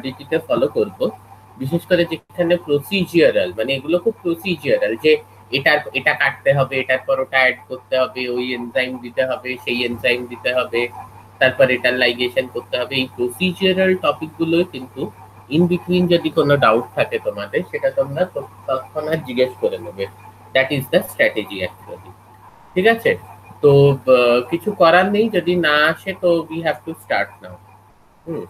স্ট্র্যাটেজিতে follow করব, বিশেষ করে যেখানে প্রসিজিয়ারাল, মানে এগুলো খুব প্রসিজিয়ারাল, যে এটা কাটতে হবে, এটার পর ওটা অ্যাড করতে হবে, ওই এনজাইম দিতে হবে, সেই এনজাইম দিতে হবে, তারপর এটার লাইগেশন করতে হবে, এই প্রসিজিয়ারাল টপিকগুলো কিন্তু ইন বিটুইন যদি কোনো ডাউট থাকে তোমাদের, সেটা তোমরা তৎক্ষণাৎ জিজ্ঞেস করে নেবে। That is the strategy actually. ঠিক আছে? তো কিছু করার নেই, যদি না আসে তো we have to start now. Hmm.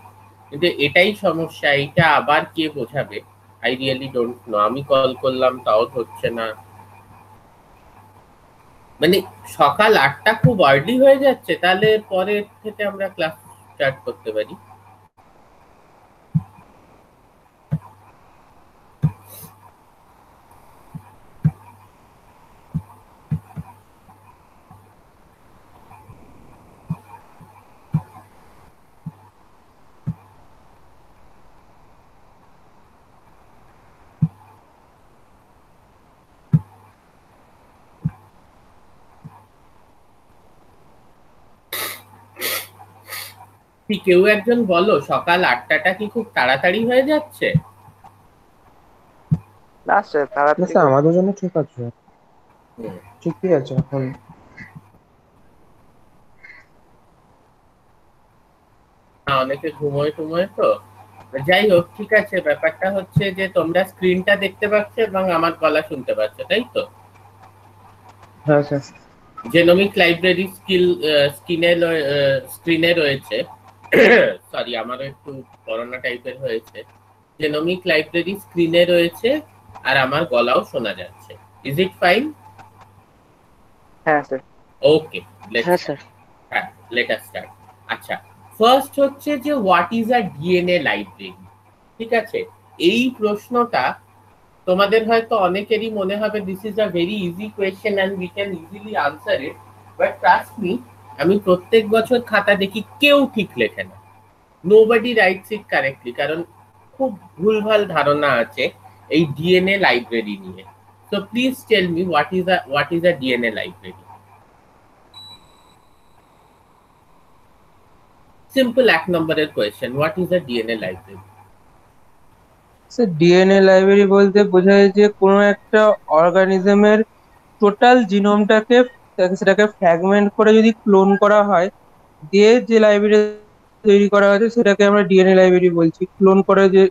কিন্তু এটাই সমস্যা, এইটা আবার কে বোঝাবে? I really don't know. আমি কল করলাম তাও হচ্ছে না। মানে সকাল ৮টা খুব আর্লি হয়ে যাচ্ছে, তাহলে পরের থেকে আমরা ক্লাস স্টার্ট করতে পারি। কি কেউ একজন বলো, সকাল ৮টাটা কি খুব তাড়াতাড়ি হয়ে যাচ্ছে? না স্যার, না তাড়াতাড়ি স্যার, করতে আমাদের হবে। জন্য ঠিক আছে। হুম। ঠিকই আছে এখন। না, অনেকে ঘুমোয় টুমোয় তো। যাই হোক, ঠিক আছে। ব্যাপারটা হচ্ছে যে তোমরা স্ক্রিনটা দেখতে পাচ্ছ এবং আমার গলা শুনতে পাচ্ছ, তাই তো? হ্যাঁ স্যার। জেনোমিক লাইব্রেরি স্ক্রিনে রয়েছে। সরি, আমারও একটু করোনা টাইপের হয়েছে। জেনোমিক লাইব্রেরি স্ক্রিনে রয়েছে, আর আমার গলাও শোনা যাচ্ছে। Is it fine? হ্যাঁ স্যার। ওকে, লেটস হ্যাঁ স্টার্ট। স্যার। হ্যাঁ, লেট আস স্টার্ট। আচ্ছা, ফার্স্ট হচ্ছে যে what is a DNA library. ঠিক আছে? এই প্রশ্নটা তোমাদের হয়তো অনেকেরই মনে হবে this is a very easy question and we can easily answer it, but trust me, আমি প্রত্যেক বছর খাতা দেখি কেউ ঠিক লেখে না। নোবডি রাইটস ইট কারেক্টলি, কারণ খুব ভুলভাল ধারণা আছে এই ডিএনএ লাইব্রেরি নিয়ে। So please tell me what is a DNA library. Simple ১ নম্বরের question, what is a DNA library? Sir, DNA library বলতে বোঝায় যে কোনো একটা অর্গানিজমের টোটাল জিনোমটাকে সেটাকে ফ্র্যাগমেন্ট করে যদি ক্লোন করা হয়, দিয়ে যে লাইব্রেরি তৈরি করা হয়েছে সেটাকে আমরা ডিএনএ লাইব্রেরি বলছি। ক্লোন করে যে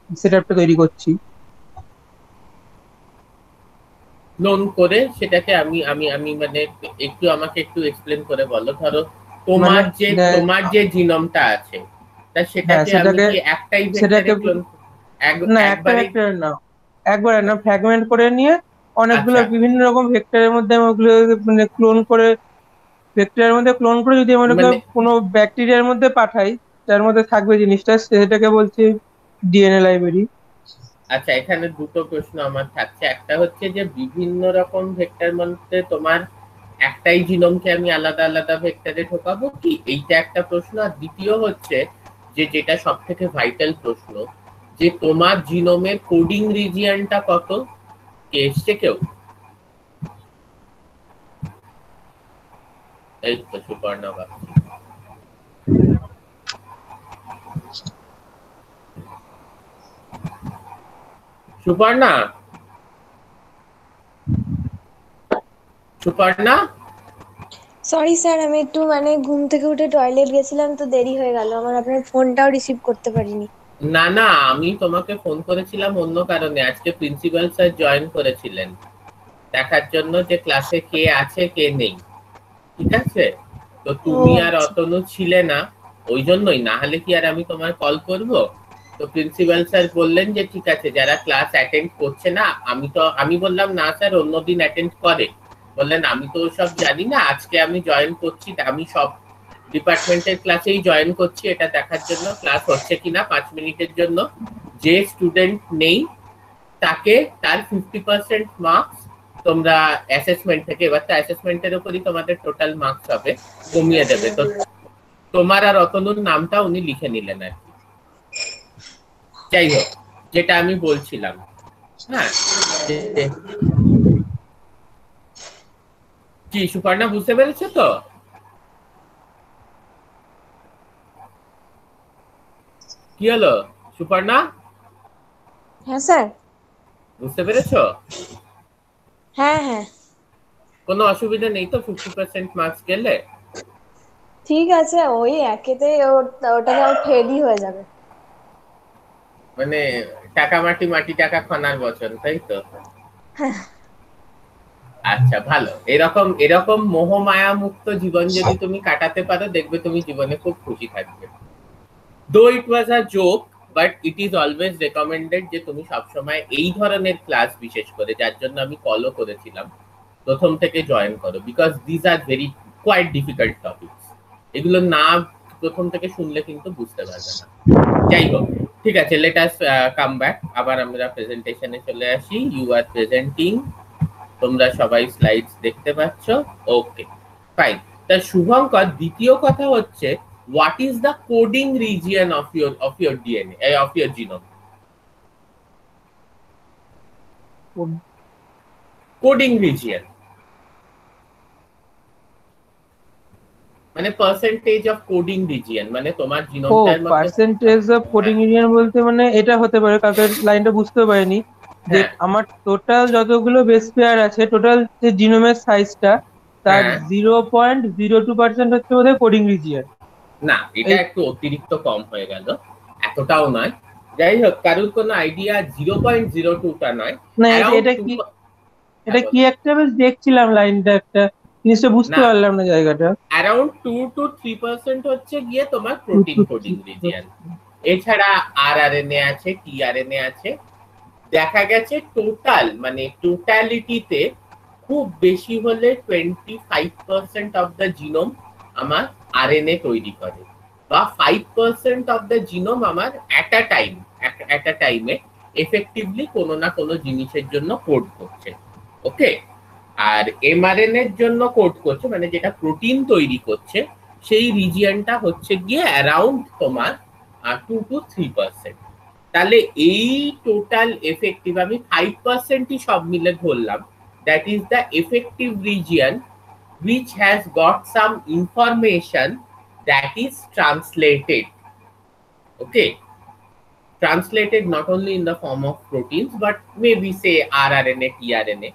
সেটআপটা তৈরি করছি। ক্লোন করে সেটাকে আমি আমি আমি মানে একটু আমাকে একটু এক্সপ্লেন করে বলো। ধরো মানে তোমার যে জিনোমটা আছে, তা হ্যাঁ, সেটাকে আমি সেটাকে কি একটাই ভেক্টরে সেটাকে ক্লোন না, একটা একবারে? ভেক্টরের না, একবারে না, ফ্র্যাগমেন্ট করে নিয়ে অনেকগুলো আচ্ছা, বিভিন্ন রকম ভেক্টরের মধ্যে আমি ওগুলো মানে ক্লোন করে, ভেক্টরের মধ্যে ক্লোন করে যদি আমরা ওগুলো মানে কোনো ব্যাকটেরিয়ার মধ্যে পাঠাই, যার মধ্যে থাকবে জিনিসটা, সেটাকে বলছি ডিএনএ লাইব্রেরি। আচ্ছা, এখানে দুটো প্রশ্ন আমার থাকছে। একটা হচ্ছে যে বিভিন্ন রকম ভেক্টর মধ্যে তোমার একটাই জিনোমকে আমি আলাদা আলাদা ভেক্টরে ঢোকাবো কি, এইটা একটা প্রশ্ন। আর দ্বিতীয় হচ্ছে যে, যেটা সব থেকে ভাইটাল প্রশ্ন, যে তোমার জিনোমের কোডিং রিজিয়নটা কত? কে এসছে কেউ? এই তো সুপর্ণা বাগচি। সুপর্ণা, সুপর্ণা। সরি স্যার, আমি একটু ঘুম থেকে উঠে টয়লেট গেছিলাম, তো দেরি হয়ে গেল আমার, আপনার ফোনটাও রিসিভ করতে পারিনি। না না, আমি তোমাকে ফোন করেছিলাম অন্য কারণে। আজকে প্রিন্সিপাল স্যার জয়েন করেছিলেন, দেখার জন্য যে ক্লাসে কে আছে কে নেই। ঠিক আছে? তো ও তুমি আর আচ্ছা। অতনু ছিলে না, ওই জন্যই। না হলে কি আর আমি তোমায় কল করব? তো প্রিন্সিপাল স্যার বললেন যে ঠিক আছে, যারা ক্লাস অ্যাটেন্ড করছে না, আমি বললাম না স্যার, অন্যদিন অ্যাটেন্ড করে। বললেন আমি তো সব জানি না, আজকে আমি জয়েন করছি, আমি সব ডিপার্টমেন্টের ক্লাসেই জয়েন করছি এটা দেখার জন্য ক্লাস হচ্ছে কিনা ৫ মিনিটের জন্য। যে স্টুডেন্ট নেই তাকে তার 50% মার্কস তোমরা অ্যাসেসমেন্ট থেকে, এবার তো অ্যাসেসমেন্টের উপরই তোমাদের টোটাল মার্কস হবে, কমিয়ে দেবে। তো তোমার আর অতনুর নামটা উনি লিখে নিলেন আর কি। যাই হোক, যেটা আমি বলছিলাম, হ্যাঁ, কি সুপর্ণা বুঝতে পেরেছো তো? কি হলো? সুপর্ণা, হ্যাঁ স্যার। বুঝতে পেরেছো? হ্যাঁ হ্যাঁ কোনো অসুবিধা নেই তো 50% মার্কস গেলে? ঠিক আছে, ওই একেতেই ওটাতে আবার ফেলই হয়ে যাবে। মানে টাকা মাটি মাটি টাকা খনার বচন, তাই তো? আচ্ছা, ভালো। এরকম এরকম মোহমায়া মুক্ত জীবন যদি তুমি কাটাতে পারো, দেখবে তুমি জীবনে খুব খুশি থাকবে। Though it was a joke, but it is always recommended যে তুমি সবসময় এই ধরনের ক্লাস, বিশেষ করে যার জন্য আমি কলও করেছিলাম, প্রথম থেকে জয়েন করো, because these are very quite difficult topics. এগুলো না প্রথম থেকে শুনলে কিন্তু বুঝতে পারবে না। যাই হোক, ঠিক আছে, লেট আস কাম ব্যাক। আবার আমরা প্রেজেন্টেশনে চলে আসি। ইউ আর প্রেজেন্টিং, তোমরা সবাই স্লাইডস দেখতে পাচ্ছ? ওকে, ফাইন। তা শুভঙ্কর, দ্বিতীয় কথা হচ্ছে, what is the coding region of your DNA, of your genome? Coding region মানে পার্সেন্টেজ অফ কোডিং রিজিয়ন, মানে তোমার ও জিনোমটার মধ্যে। পার্সেন্টেজ অফ কোডিং ইউনিয়ন বলতে মানে এটা হতে পারে, কাকে লাইনটা বুঝতে পারিনি, যে হ্যাঁ আমার টোটাল যতগুলো বেস পেয়ার আছে, টোটাল যে জিনোমের সাইজটা, তার হ্যাঁ 0.02% হচ্ছে বোধহয় কোডিং রিজিয়ন। না, এটা একটু অতিরিক্ত কম হয়ে গেল, এতটাও নয়। যাই হোক, কারোর কোনো আইডিয়া 0.02টা নয়, না around এটা কি, 2 এটা কি একটা বেশ দেখছিলাম লাইনটা, একটা জিনিসটা বুঝতে না, পারলাম না জায়গাটা। অ্যারাউন্ড 2 to 3% হচ্ছে গিয়ে তোমার প্রোটিন কোডিং রিজিয়ন। এছাড়া আরআরএনএ আছে, টিআরএনএ আছে। দেখা গেছে টোটাল, মানে টোটালিটিতে খুব বেশি হলে 25% অফ দ্য জিনোম আমার আরএনএ তৈরি করে, বা 5% অফ দ্য জিনোম আমার অ্যাট আ টাইমে এফেক্টিভলি কোনো না কোনো জিনিসের জন্য কোড করছে। ওকে, আর এমআরএনএ এর জন্য কোড করছে, মানে যেটা প্রোটিন তৈরি করছে, সেই রিজিয়নটা হচ্ছে গিয়ে অ্যারাউন্ড তোমার 2 to 3%। তাহলে এই টোটাল এফেক্টিভ আমি 5%ই সব মিলে ধরলাম, that is the effective region which has got some information that is translated. Okay, translated not only in the form of proteins but maybe say rRNA, tRNA,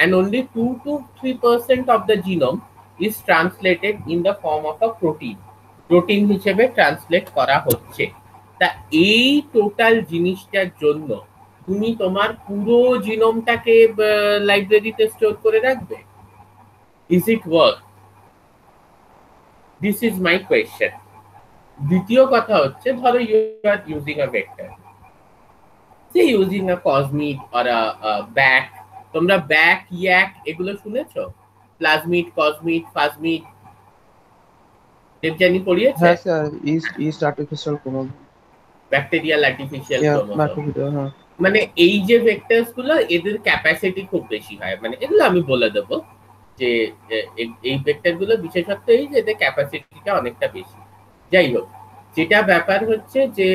and only 2 to 3% of the genome is translated in the form of a protein. Protein হিসেবে translate করা হচ্ছে। তা এই total জিনিসটার জন্য তুমি তোমার পুরো জিনোমটাকে লাইব্রেরিতে স্টোর করে রাখবে? Is it work? This is my question. দ্বিতীয় কথা হচ্ছে, ধরো you are using a vector, say using a cosmid or a BAC. তোমরা ব্যাক, ইয়াক এগুলো শুনেছো? প্লাজমিড, কসমিড, ফাজমিড দেবযানী পড়িয়েছে? হ্যাঁ sir, yeast artificial chromosome, bacterial artificial chromosome. হ্যাঁ। মানে এই যে ভেক্টরস গুলো, এদের ক্যাপাসিটি খুব বেশি হয়, মানে এগুলো আমি বলে দেবো যে এই ভেক্টর গুলো বিশেষত্ব এই যে এদের ক্যাপাসিটিটা অনেকটা বেশি। যাই হোক, যেটা ব্যাপার হচ্ছে যে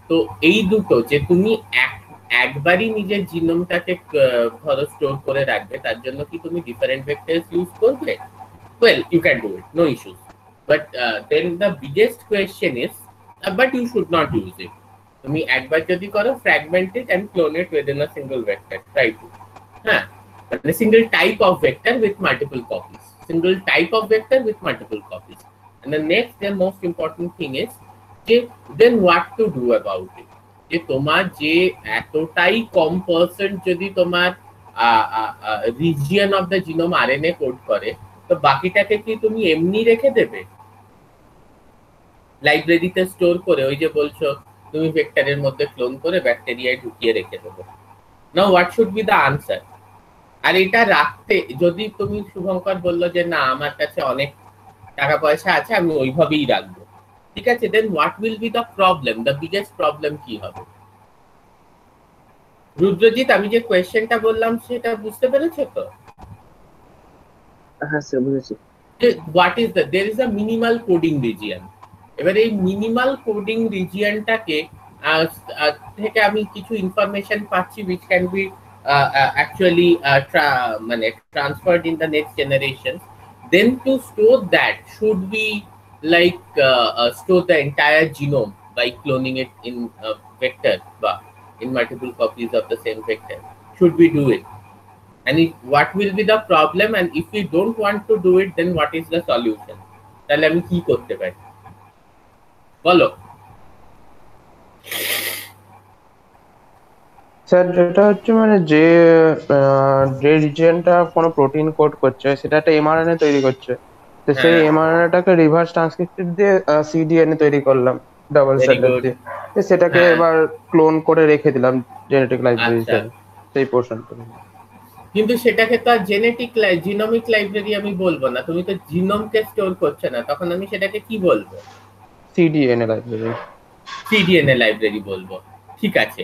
তো এই দুটো যে তুমি একবারই নিজের জিনোমটাকে ধরো স্টোর করে রাখবে, তার জন্য কি তুমি ডিফারেন্ট ভেক্টরস ইউজ করবে? Well, you can do it, no issues. But then the biggest question is, but you should not use it. তুমি একবার যদি করো, fragment it and clone it within a single vector. Try to. হ্যাঁ, মানে single type of vector with multiple copies. Single type of vector with multiple copies. And the next and most important thing is, then what to do about it? যে তোমার যে এতটাই কম percent যদি তোমার region of the genome RNA code করে, তো বাকিটাকে কি তুমি এমনি রেখে দেবে লাইব্রেরিতে স্টোর করে? ওই যে বলছো তুমি ভেক্টরের মধ্যে ক্লোন করে ব্যাকটেরিয়ায় ঢুকিয়ে রেখে দেবো। Now what should be the answer? আর এটা রাখতে, যদি তুমি, শুভঙ্কর বললো যে না আমার কাছে অনেক টাকা পয়সা আছে, আমি ওইভাবেই রাখবো, ঠিক আছে, then what will be the problem? The biggest problem কি হবে? রুদ্রজিৎ, আমি যে কোয়েশ্চেনটা বললাম সেটা বুঝতে পেরেছো তো? হ্যাঁ স্যার, বুঝেছি। What is the, there is a minimal coding region. এবার এই মিনিমাল কোডিং রিজিয়নটাকে থেকে আমি কিছু ইনফরমেশন পাচ্ছি which can be actually মানে transferred in the next generation. Then to store that, should we like store the entire genome by cloning it in vector but in multiple copies of the same vector? Should we do it? And what will be the problem, and if we don't want to do it, then what is the solution? তাহলে আমি কি করতে পারি বলো। Sir যেটা হচ্ছে মানে যে রিজিয়নটা কোনো প্রোটিন কোড করছে সেটা একটা এমআরএনএ তৈরি করছে, তো সেই এমআরএনএটাকে রিভার্স ট্রান্সক্রিপ্টেড দিয়ে সিডিএনএ তৈরি করলাম ডাবল স্ট্যান্ডার্ড দিয়ে, তো সেটাকে এবার ক্লোন করে রেখে দিলাম জেনেটিক লাইব্রেরিতে সেই পোর্শনটা। কিন্তু সেটাকে তো জেনেটিক জিনোমিক লাইব্রেরি আমি বলবো না, তুমি তো জিনোমকে স্টোর করছো না, তখন আমি সেটাকে কি বলবো? CDNA library. সিডিএনএ লাইব্রেরি বলবো, ঠিক আছে,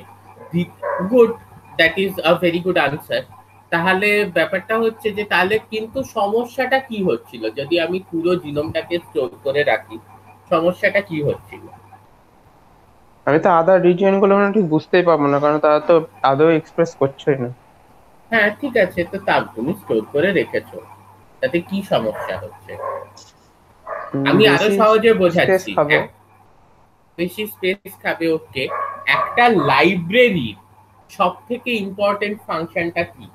good, that is a very good answer. তাহলে ব্যাপারটা হচ্ছে যে তাহলে কিন্তু সমস্যাটা কি হচ্ছিল, যদি আমি পুরো জিনোমটাকে স্টোর করে রাখি সমস্যাটা কি হচ্ছিল? আমি তো আদার রিজিয়ন গুলো মানে ঠিক বুঝতেই পারবো না, কারণ তারা তো আদৌ এক্সপ্রেস করছেই না। হ্যাঁ ঠিক আছে, তো তা তুমি স্টোর করে রেখেছো, তাতে কি সমস্যা হচ্ছে? আমি আরো সহজে বোঝাচ্ছি। বেশি স্পেস খাবে, ওকে। একটা লাইব্রেরির সব থেকে ইম্পর্টেন্ট ফাংশনটা কি,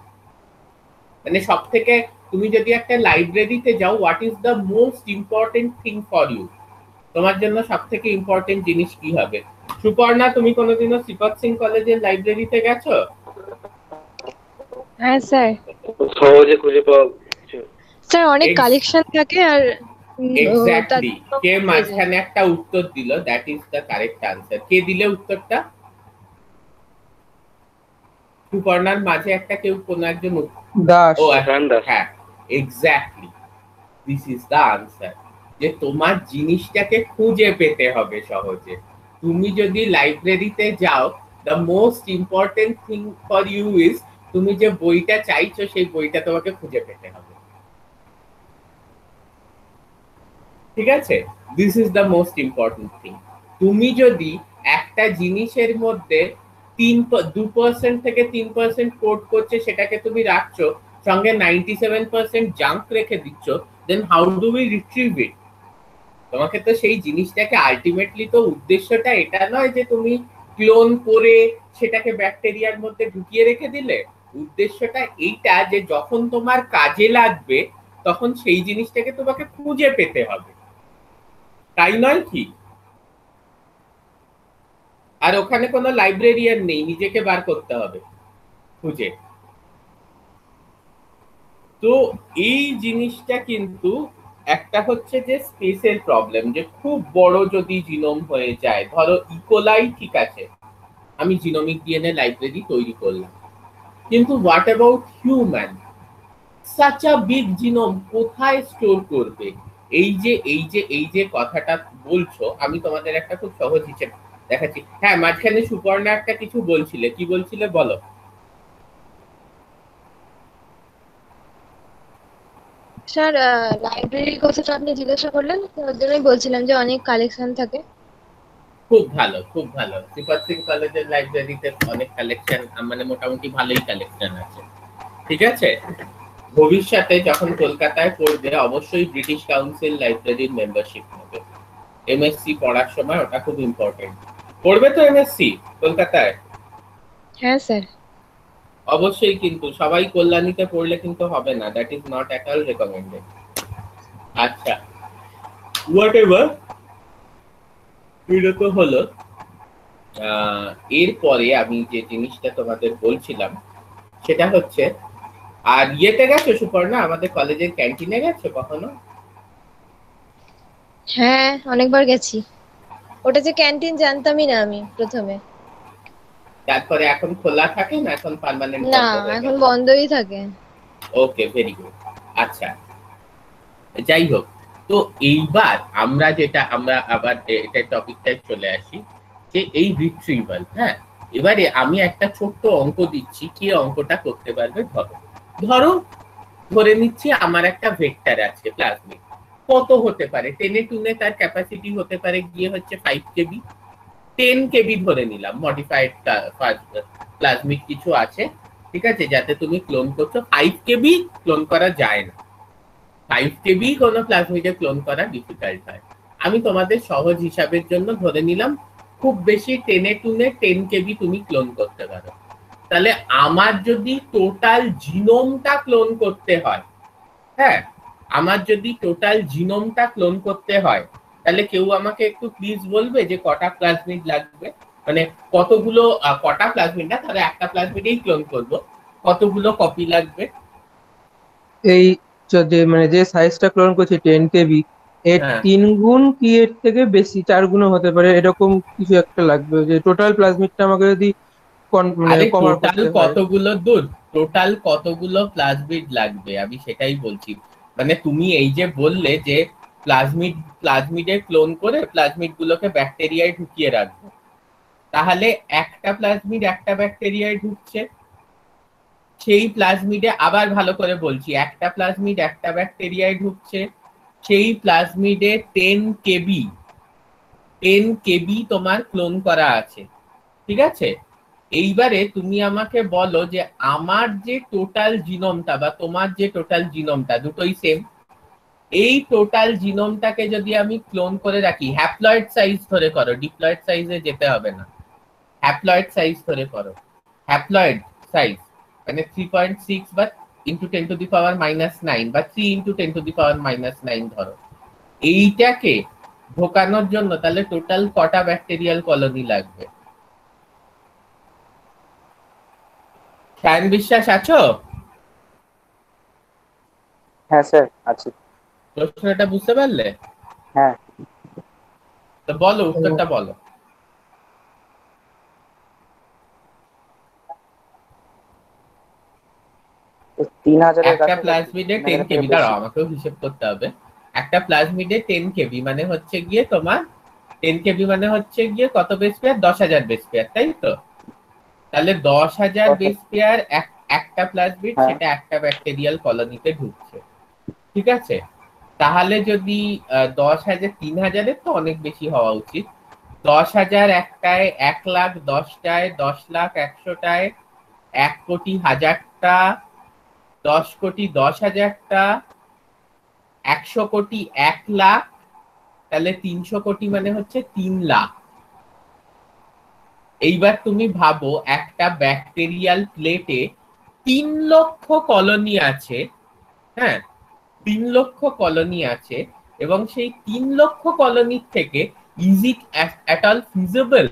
মানে সব থেকে, তুমি যদি একটা লাইব্রেরিতে যাও, what is the most important thing for you, তোমার জন্য সব থেকে ইম্পর্টেন্ট জিনিস কি হবে? সুপর্ণা, তুমি কোনোদিনও শ্রীপদ সিং কলেজের লাইব্রেরিতে গেছো? হ্যাঁ স্যার। সহজে খুঁজে পাওয়া স্যার অনেক কালেকশন থাকে আর এক্স্যাক্টলি, কে মাঝখানে একটা উত্তর দিল, that is the correct answer. কে দিলে উত্তরটা? সুপর্ণার মাঝে একটা কেউ কোন একজন দাস। ও হ্যাঁ, exactly, this is the answer, যে তোমার জিনিসটাকে খুঁজে পেতে হবে সহজে। তুমি যদি লাইব্রেরিতে যাও, the most important thing for you is, তুমি যে বইটা চাইছো সেই বইটা তোমাকে খুঁজে পেতে হবে, ঠিক আছে? This is the most important thing. তুমি যদি একটা জিনিসের মধ্যে 2% থেকে 3% কোড করছে সেটাকে তুমি রাখছো, সঙ্গে 97% জাঙ্ক রেখে দিচ্ছ, then how do we retrieve it? তোমাকে তো সেই জিনিসটাকে আলটিমেটলি, তো উদ্দেশ্যটা এটা নয় যে তুমি ক্লোন করে সেটাকে ব্যাকটেরিয়ার মধ্যে ঢুকিয়ে রেখে দিলে। উদ্দেশ্যটা এইটা যে যখন তোমার কাজে লাগবে তখন সেই জিনিসটাকে তোমাকে খুঁজে পেতে হবে, তাই নয় কি? আর ওখানে কোনো লাইব্রেরিয়ান নেই, নিজেকে বার করতে হবে খুঁজে। তো এই জিনিসটা কিন্তু একটা হচ্ছে যে স্পেসের প্রবলেম, যে খুব বড় যদি জিনোম হয়ে যায়, ধরো ইকোলাই, ঠিক আছে, আমি জিনোমিক ডিএনএ লাইব্রেরি তৈরি করলাম, কিন্তু what about human? Such a big genome কোথায় স্টোর করবে? এই যে কথাটা বলছো, আমি তোমাদের একটা খুব সহজ হিসেব দেখাচ্ছি। হ্যাঁ, মাঝখানে সুপর্ণা একটা কিছু বলছিলে, কি বলছিলে বলো? স্যার লাইব্রেরির কথাটা আপনি জিজ্ঞাসা করলেন, ওর জন্যই বলছিলাম যে অনেক কালেকশন থাকে। খুব ভালো, খুব ভালো। শ্রীপদ সিং কলেজের লাইব্রেরিতে অনেক কালেকশন, মানে মোটামুটি ভালোই কালেকশন আছে, ঠিক আছে। ভবিষ্যতে যখন কলকাতায় পড়বে অবশ্যই ব্রিটিশ কাউন্সিল লাইব্রেরির মেম্বারশিপ নেবে। এমএসসি পড়ার সময় ওটা খুব ইম্পর্টেন্ট। পড়বে তো এমএসসি কলকাতায়? হ্যাঁ স্যার। অবশ্যই, কিন্তু সবাই কল্যাণীতে পড়লে কিন্তু হবে না, that is not at all recommended. আচ্ছা, হোয়াটএভার, এটা তো হলো। এরপরে আমি যে জিনিসটা তোমাদের বলছিলাম সেটা হচ্ছে, আর ইয়েতে গেছো সুপর্ণা, আমাদের কলেজের ক্যান্টিনে গেছো কখনো? হ্যাঁ অনেকবার গেছি। ওটা যে ক্যান্টিন জানতামই না আমি প্রথমে। তারপরে এখন খোলা থাকে না, এখন পার্মানেন্ট? না, এখন বন্ধই থাকে। ওকে, ভেরি গুড। আচ্ছা, যাই হোক, তো এইবার আমরা আবার এটা টপিকটায় চলে আসি, যে এই রিট্রিভাল। হ্যাঁ, এবারে আমি একটা ছোট্ট অঙ্ক দিচ্ছি, কি অঙ্কটা করতে পারবে? ধরে নিচ্ছি আমার একটা ভেক্টর আছে প্লাজমিড, কত হতে পারে? 10 তার ক্যাপাসিটি হতে পারে গিয়ে হচ্ছে 5 কেবি, 10 কেবি ধরে নিলাম, মডিফাইড প্লাজমিড কিছু আছে, ঠিক আছে, যাতে তুমি ক্লোন করছো। 5 কেবি ক্লোন করা যায় না, 5 কেবি কোনো প্লাজমিডে ক্লোন করা ডিফিকাল্ট হয়। আমি তোমাদের সহজ হিসাবের জন্য ধরে নিলাম খুব বেশি টেনে টুনে 10 কেবি তুমি ক্লোন করতে পারো। তাহলে আমার যদি টোটাল জিনোমটা ক্লোন করতে হয়, হ্যাঁ, আমার যদি টোটাল জিনোমটা ক্লোন করতে হয়, তাহলে কেউ আমাকে একটু প্লিজ বলবে যে কটা প্লাজমিড লাগবে, মানে কতগুলো, কটা প্লাজমিড না, তাহলে একটা প্লাজমিডেই ক্লোন করব, কতগুলো কপি লাগবে? এই মানে যে সাইজটা ক্লোন করছি 10 KB, এর হ্যাঁ, 3 গুণ কি এর থেকে বেশি 4 গুণও হতে পারে, এরকম কিছু একটা লাগবে, যে টোটাল প্লাজমিডটা আমাকে যদি মানে আরে কভার টোটাল করতে হয়। কতগুলো দূর, টোটাল কতগুলো প্লাজমিড লাগবে আমি সেটাই বলছি। মানে তুমি এই যে বললে যে প্লাজমিডে ক্লোন করে প্লাজমিড গুলোকে ব্যাকটেরিয়ায় ঢুকিয়ে রাখবো, তাহলে একটা প্লাজমিড একটা ব্যাকটেরিয়ায় ঢুকছে, সেই প্লাজমিডে আবার ভালো করে বলছি, একটা প্লাজমিড একটা ব্যাকটেরিয়ায় ঢুকছে, সেই প্লাজমিডে 10 কেবি তোমার ক্লোন করা আছে, ঠিক আছে? এইবারে তুমি আমাকে বলো যে আমার যে টোটাল জিনোমটা বা তোমার যে টোটাল জিনোমটা দুটোই সেম, এই টোটাল জিনোমটাকে যদি আমি ক্লোন করে রাখি, হ্যাপ্লয়েড সাইজ ধরে করো, ডিপ্লয়েড সাইজে যেতে হবে না, হ্যাপ্লয়েড সাইজ ধরে করো, হ্যাপ্লয়েড সাইজ মানে 3.6 বা ইন্টু 10⁻⁹ বা 3 ইন্টু 10⁻⁹ ধরো, এইটাকে ঢোকানোর জন্য তাহলে টোটাল কটা ব্যাকটেরিয়াল কলোনি লাগবে? সায়ন বিশ্বাস আছো? হ্যাঁ স্যার আছি। প্রশ্নটা বুঝতে পারলে? হ্যাঁ তো বলো, উত্তরটা বলো। 3000-এর একটা কাছাকাছি, প্লাজমিডে 10 3000-এর থেকে কেবি, বেশি। দাঁড়াও আমাকেও হিসেব করতে হবে। একটা প্লাজমিডে 10 কেবি মানে হচ্ছে গিয়ে তোমার 10 কেবি মানে হচ্ছে গিয়ে কত বেস পেয়ার? 10,000 বেস পেয়ার, তাই তো? তাহলে 10,000 বেস পেয়ার একটা প্লাজমিড, হ্যাঁ সেটা একটা ব্যাকটেরিয়াল কলোনিতে ঢুকছে, ঠিক আছে? তাহলে যদি 10,000, 3,000-এর তো অনেক বেশি হওয়া উচিত, 10,000 একটায়, 1,00,000 10টায়, 10,00,000 100টায়, 1,00,00,000 1000টা, 10,00,00,000 10,000টা, 100,00,00,000 1,00,000, তাহলে 300,00,00,000 মানে হচ্ছে 3,00,000। এইবার তুমি ভাবো একটা ব্যাকটেরিয়াল প্লেটে 3,00,000 কলোনি আছে, হ্যাঁ, 3,00,000 কলোনি আছে, এবং সেই 3,00,000 কলোনির থেকে is it at all feasible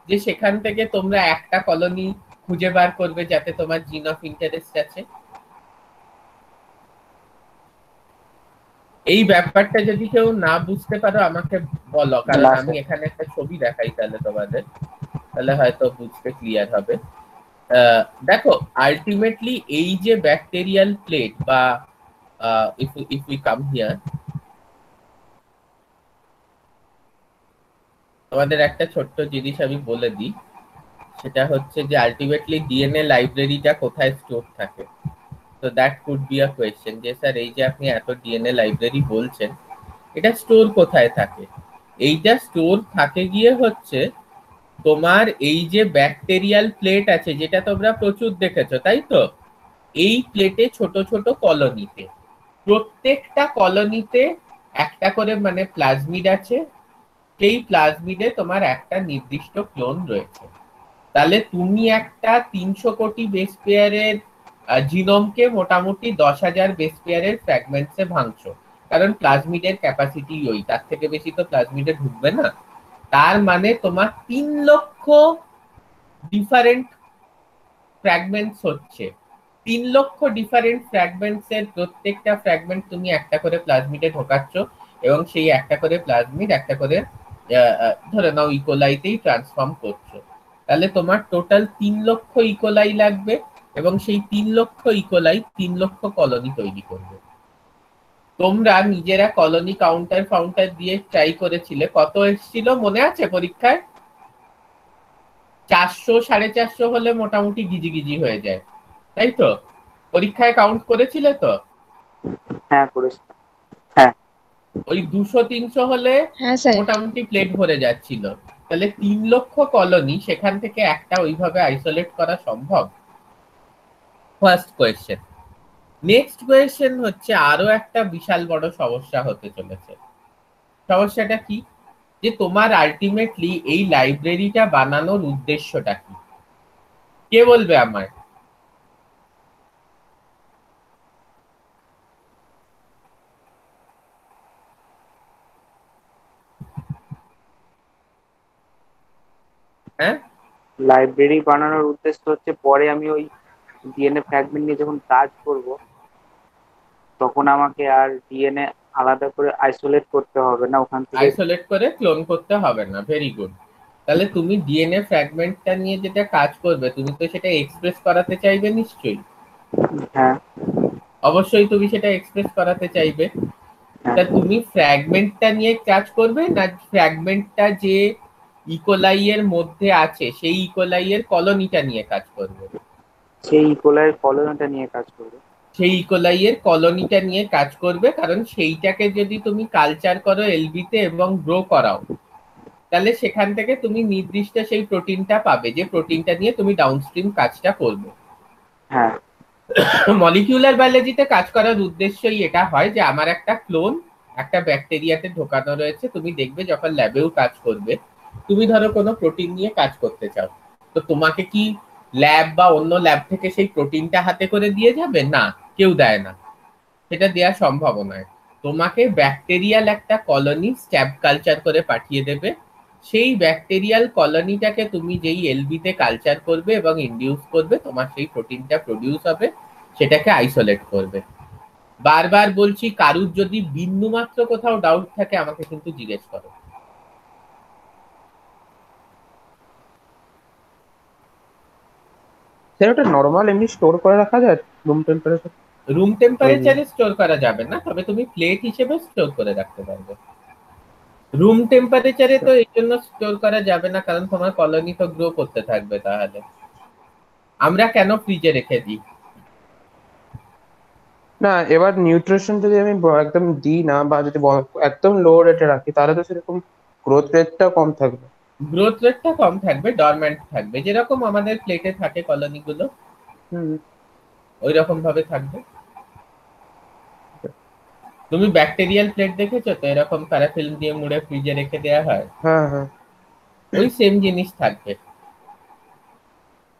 যে সেখান থেকে তোমরা একটা কলোনি খুঁজে বার করবে যাতে তোমার জিন অফ ইন্টারেস্ট আছে? এই ব্যাপারটা যদি কেউ না বুঝতে পারো আমাকে বলো, কারণ না আমি স্যার। এখানে একটা ছবি দেখাই তাহলে তোমাদের, তাহলে হয়তো বুঝতে ক্লিয়ার হবে। দেখো, আলটিমেটলি এই যে ব্যাকটেরিয়াল প্লেট বা ইফ উই কাম হিয়ার, তোমাদের একটা ছোট্ট জিনিস আমি বলে দিই, সেটা হচ্ছে যে আলটিমেটলি ডিএনএ লাইব্রেরিটা কোথায় স্টোর থাকে। তো that could be a question যে স্যার এই যে আপনি এত ডিএনএ লাইব্রেরি বলছেন, এটা স্টোর কোথায় থাকে? এইটা স্টোর থাকে গিয়ে হচ্ছে তোমার এই যে ব্যাকটেরিয়াল প্লেট আছে যেটা তোমরা প্রচুর দেখেছো, তাই তো? এই প্লেটে ছোট ছোট কলোনিতে, প্রত্যেকটা কলোনিতে একটা করে মানে প্লাজমিড আছে, সেই প্লাজমিডে তোমার একটা নির্দিষ্ট ক্লোন রয়েছে। তাহলে তুমি একটা 300 কোটি বেস পেয়ারের জিনোমকে মোটামুটি 10,000 বেস পেয়ারের ফ্র্যাগমেন্টসে ভাঙছো, কারণ প্লাজমিডের ক্যাপাসিটি ওই, তার থেকে বেশি তো প্লাজমিডে ঢুকবে না। তার মানে তোমার 3,00,000 ডিফারেন্ট ফ্র্যাগমেন্টস হচ্ছে, 3,00,000 ডিফারেন্ট ফ্র্যাগমেন্টস এর প্রত্যেকটা ফ্র্যাগমেন্ট তুমি একটা করে প্লাজমিডে ঢোকাচ্ছ, এবং সেই একটা করে প্লাজমিড একটা করে ধরে নাও ইকোলাইতেই ট্রান্সফর্ম করছো। তাহলে তোমার টোটাল 3,00,000 ইকোলাই লাগবে, এবং সেই 3,00,000 ইকোলাই 3,00,000 কলোনি তৈরি করবে। তোমরা নিজেরা কলোনি কাউন্টার দিয়ে ট্রাই করেছিলে, কত এসেছিল মনে আছে পরীক্ষায়? 400 450 হলে মোটামুটি গিজি হয়ে যায়, তাই তো? পরীক্ষায় কাউন্ট করেছিলে তো? হ্যাঁ করেছি। হ্যাঁ ওই 200 300 হলে হ্যাঁ স্যার। মোটামুটি প্লেট ভরে যাচ্ছিল। তাহলে 3,00,000 কলোনি, সেখান থেকে একটা ওইভাবে আইসোলেট করা সম্ভব? First question. নেক্সট কোয়েশ্চেন হচ্ছে আরো একটা বিশাল বড় সমস্যা হতে চলেছে। সমস্যাটা কি? যে তোমার আলটিমেটলি এই লাইব্রেরিটা বানানোর উদ্দেশ্যটা কি? কে বলবে আমায়? হ্যাঁ, লাইব্রেরি বানানোর উদ্দেশ্য হচ্ছে পরে আমি ওই ডিএনএ ফ্র্যাগমেন্ট নিয়ে যখন কাজ করব তখন আমাকে আর ডিএনএ আলাদা করে আইসোলেট করতে হবে না ওখান থেকে। আইসোলেট করে ক্লোন করতে হবে না। Very good. তাহলে তুমি ডিএনএ ফ্র্যাগমেন্টটা নিয়ে যেটা কাজ করবে, তুমি তো সেটা এক্সপ্রেস করাতে চাইবে নিশ্চয়ই। হ্যাঁ অবশ্যই তুমি সেটা এক্সপ্রেস করাতে চাইবে। হ্যাঁ। তা তুমি ফ্র্যাগমেন্টটা নিয়ে কাজ করবে, না ফ্র্যাগমেন্টটা যে ইকোলাই এর মধ্যে আছে সেই ইকোলাই এর কলোনিটা নিয়ে কাজ করবে? সেই ইকোলাইয়ের কলোনিটা নিয়ে কাজ করবে। সেই ইকোলাই এর কলোনিটা নিয়ে কাজ করবে, কারণ সেইটাকে যদি তুমি কালচার করো এলবিতে এবং গ্রো করাও, তাহলে সেখান থেকে তুমি নির্দিষ্ট সেই প্রোটিনটা পাবে, যে প্রোটিনটা নিয়ে তুমি ডাউনস্ট্রিম কাজটা করবে। হ্যাঁ মলিকিউলার বায়োলজিতে কাজ করার উদ্দেশ্যই এটা হয় যে আমার একটা ক্লোন একটা ব্যাকটেরিয়াতে ঢোকানো রয়েছে। তুমি দেখবে যখন ল্যাবেও কাজ করবে, তুমি ধরো কোনো প্রোটিন নিয়ে কাজ করতে চাও, তো তোমাকে কি ল্যাব বা অন্য ল্যাব থেকে সেই প্রোটিনটা হাতে করে দিয়ে যাবে? না, কেউ দেয় না, সেটা দেওয়া সম্ভব নয়। তোমাকে ব্যাকটেরিয়াল একটা কলোনি স্ট্যাব কালচার করে পাঠিয়ে দেবে। সেই ব্যাকটেরিয়াল কলোনিটাকে তুমি যেই এলবিতে কালচার করবে এবং ইনডিউস করবে, তোমার সেই প্রোটিনটা প্রডিউস হবে, সেটাকে আইসোলেট করবে। বারবার বলছি, কারুর যদি বিন্দু মাত্র কোথাও ডাউট থাকে আমাকে কিন্তু জিজ্ঞেস করো। স্যার ওটা নর্মাল এমনি স্টোর করে রাখা যায় রুম টেম্পারেচার? রুম টেম্পারেচারে স্টোর করা যাবে না, তবে তুমি প্লেট হিসেবে স্টোর করে রাখতে পারবে। রুম টেম্পারেচারে তো এই জন্য স্টোর করা যাবে না, কারণ তোমার কলোনি তো গ্রো করতে থাকবে। তাহলে আমরা কেন ফ্রিজে রেখে দিই? না, এবার নিউট্রিশন যদি আমি একদম দিই না, বা যদি একদম লো রেটে রাখি, তাহলে তো সেরকম গ্রোথ রেটটা কম থাকবে। গ্রোথ রেটটা কম থাকবে, ডরম্যান্ট থাকবে, যেরকম আমাদের প্লেটে থাকে কলোনিগুলো হুম। ওই রকম ভাবে থাকবে। তুমি ব্যাকটেরিয়াল প্লেট দেখেছো তো, এরকম প্যারাফিল্ম দিয়ে মুড়ে ফ্রিজে রেখে দেওয়া হয়, হ্যাঁ হ্যাঁ। ওই সেম জিনিস থাকবে।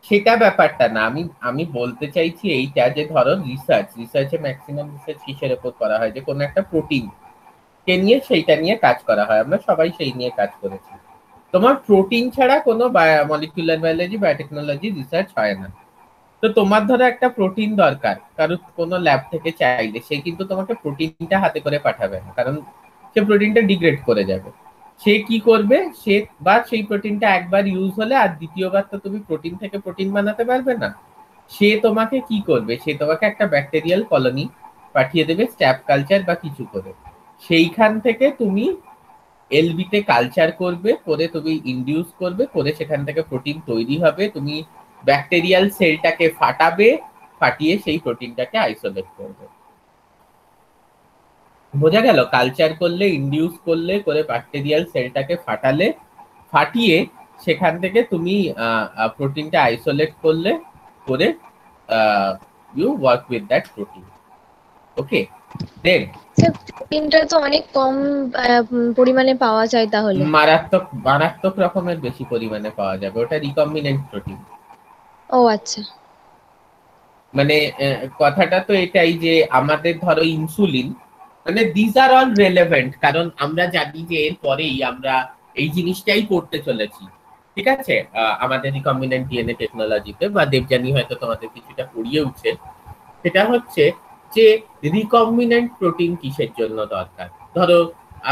সেটা ব্যাপারটা না। আমি আমি বলতে চাইছি এইটা, যে ধরো রিসার্চে ম্যাক্সিমাম রিসার্চ কিসের উপর করা হয়, যে কোনো একটা প্রোটিন কে নিয়ে সেইটা নিয়ে কাজ করা হয়। আমরা সবাই সেই নিয়ে কাজ করেছি। তোমার প্রোটিন ছাড়া কোনো মলিকুলার বায়োলজি বায়োটেকনোলজি রিসার্চ হয় না। তো তোমার ধরো একটা প্রোটিন দরকার, কারণ কোনো ল্যাব থেকে চাইলে সে কিন্তু তোমাকে প্রোটিনটা হাতে করে পাঠাবে না, কারণ সে প্রোটিনটা ডিগ্রেড করে যাবে। সে কি করবে, সে বা সেই প্রোটিনটা একবার ইউজ হলে আর দ্বিতীয়বার তো তুমি প্রোটিন থেকে প্রোটিন বানাতে পারবে না। সে তোমাকে কি করবে, সে তোমাকে একটা ব্যাকটেরিয়াল কলোনি পাঠিয়ে দেবে স্ট্যাপ কালচার বা কিছু করে। সেইখান থেকে তুমি এলবিতে কালচার করবে, করে তুমি ইনডিউস করবে, করে সেখান থেকে প্রোটিন তৈরি হবে। তুমি ব্যাকটেরিয়াল সেলটাকে ফাটাবে, ফাটিয়ে সেই প্রোটিনটাকে আইসোলেট করবে। বোঝা গেল? কালচার করলে, ইনডিউস করলে, করে ব্যাকটেরিয়াল সেলটাকে ফাটালে, ফাটিয়ে সেখান থেকে তুমি প্রোটিনটা আইসোলেট করলে, করে you work with that protein. Okay, then sir প্রোটিনটা তো অনেক কম পরিমাণে পাওয়া যায় তাহলে। মারাত্মক মারাত্মক রকমের বেশি পরিমাণে পাওয়া যাবে, ওটা রিকম্বিনেন্ট প্রোটিন। ও আচ্ছা। মানে কথাটা তো এটাই যে আমাদের ধরো ইনসুলিন, মানে দিস আর অল রেলেভেন্ট, কারণ আমরা জানি যে এর পরেই আমরা এই জিনিসটাই করতে চলেছি। ঠিক আছে, আমাদের রিকম্বিনেন্ট ডিএনএ টেকনোলজিতে, বা দেবযানী হয়তো তোমাদের কিছুটা পড়িয়েওছে। সেটা হচ্ছে যে রিকম্বিনেন্ট প্রোটিন কিসের জন্য দরকার। ধরো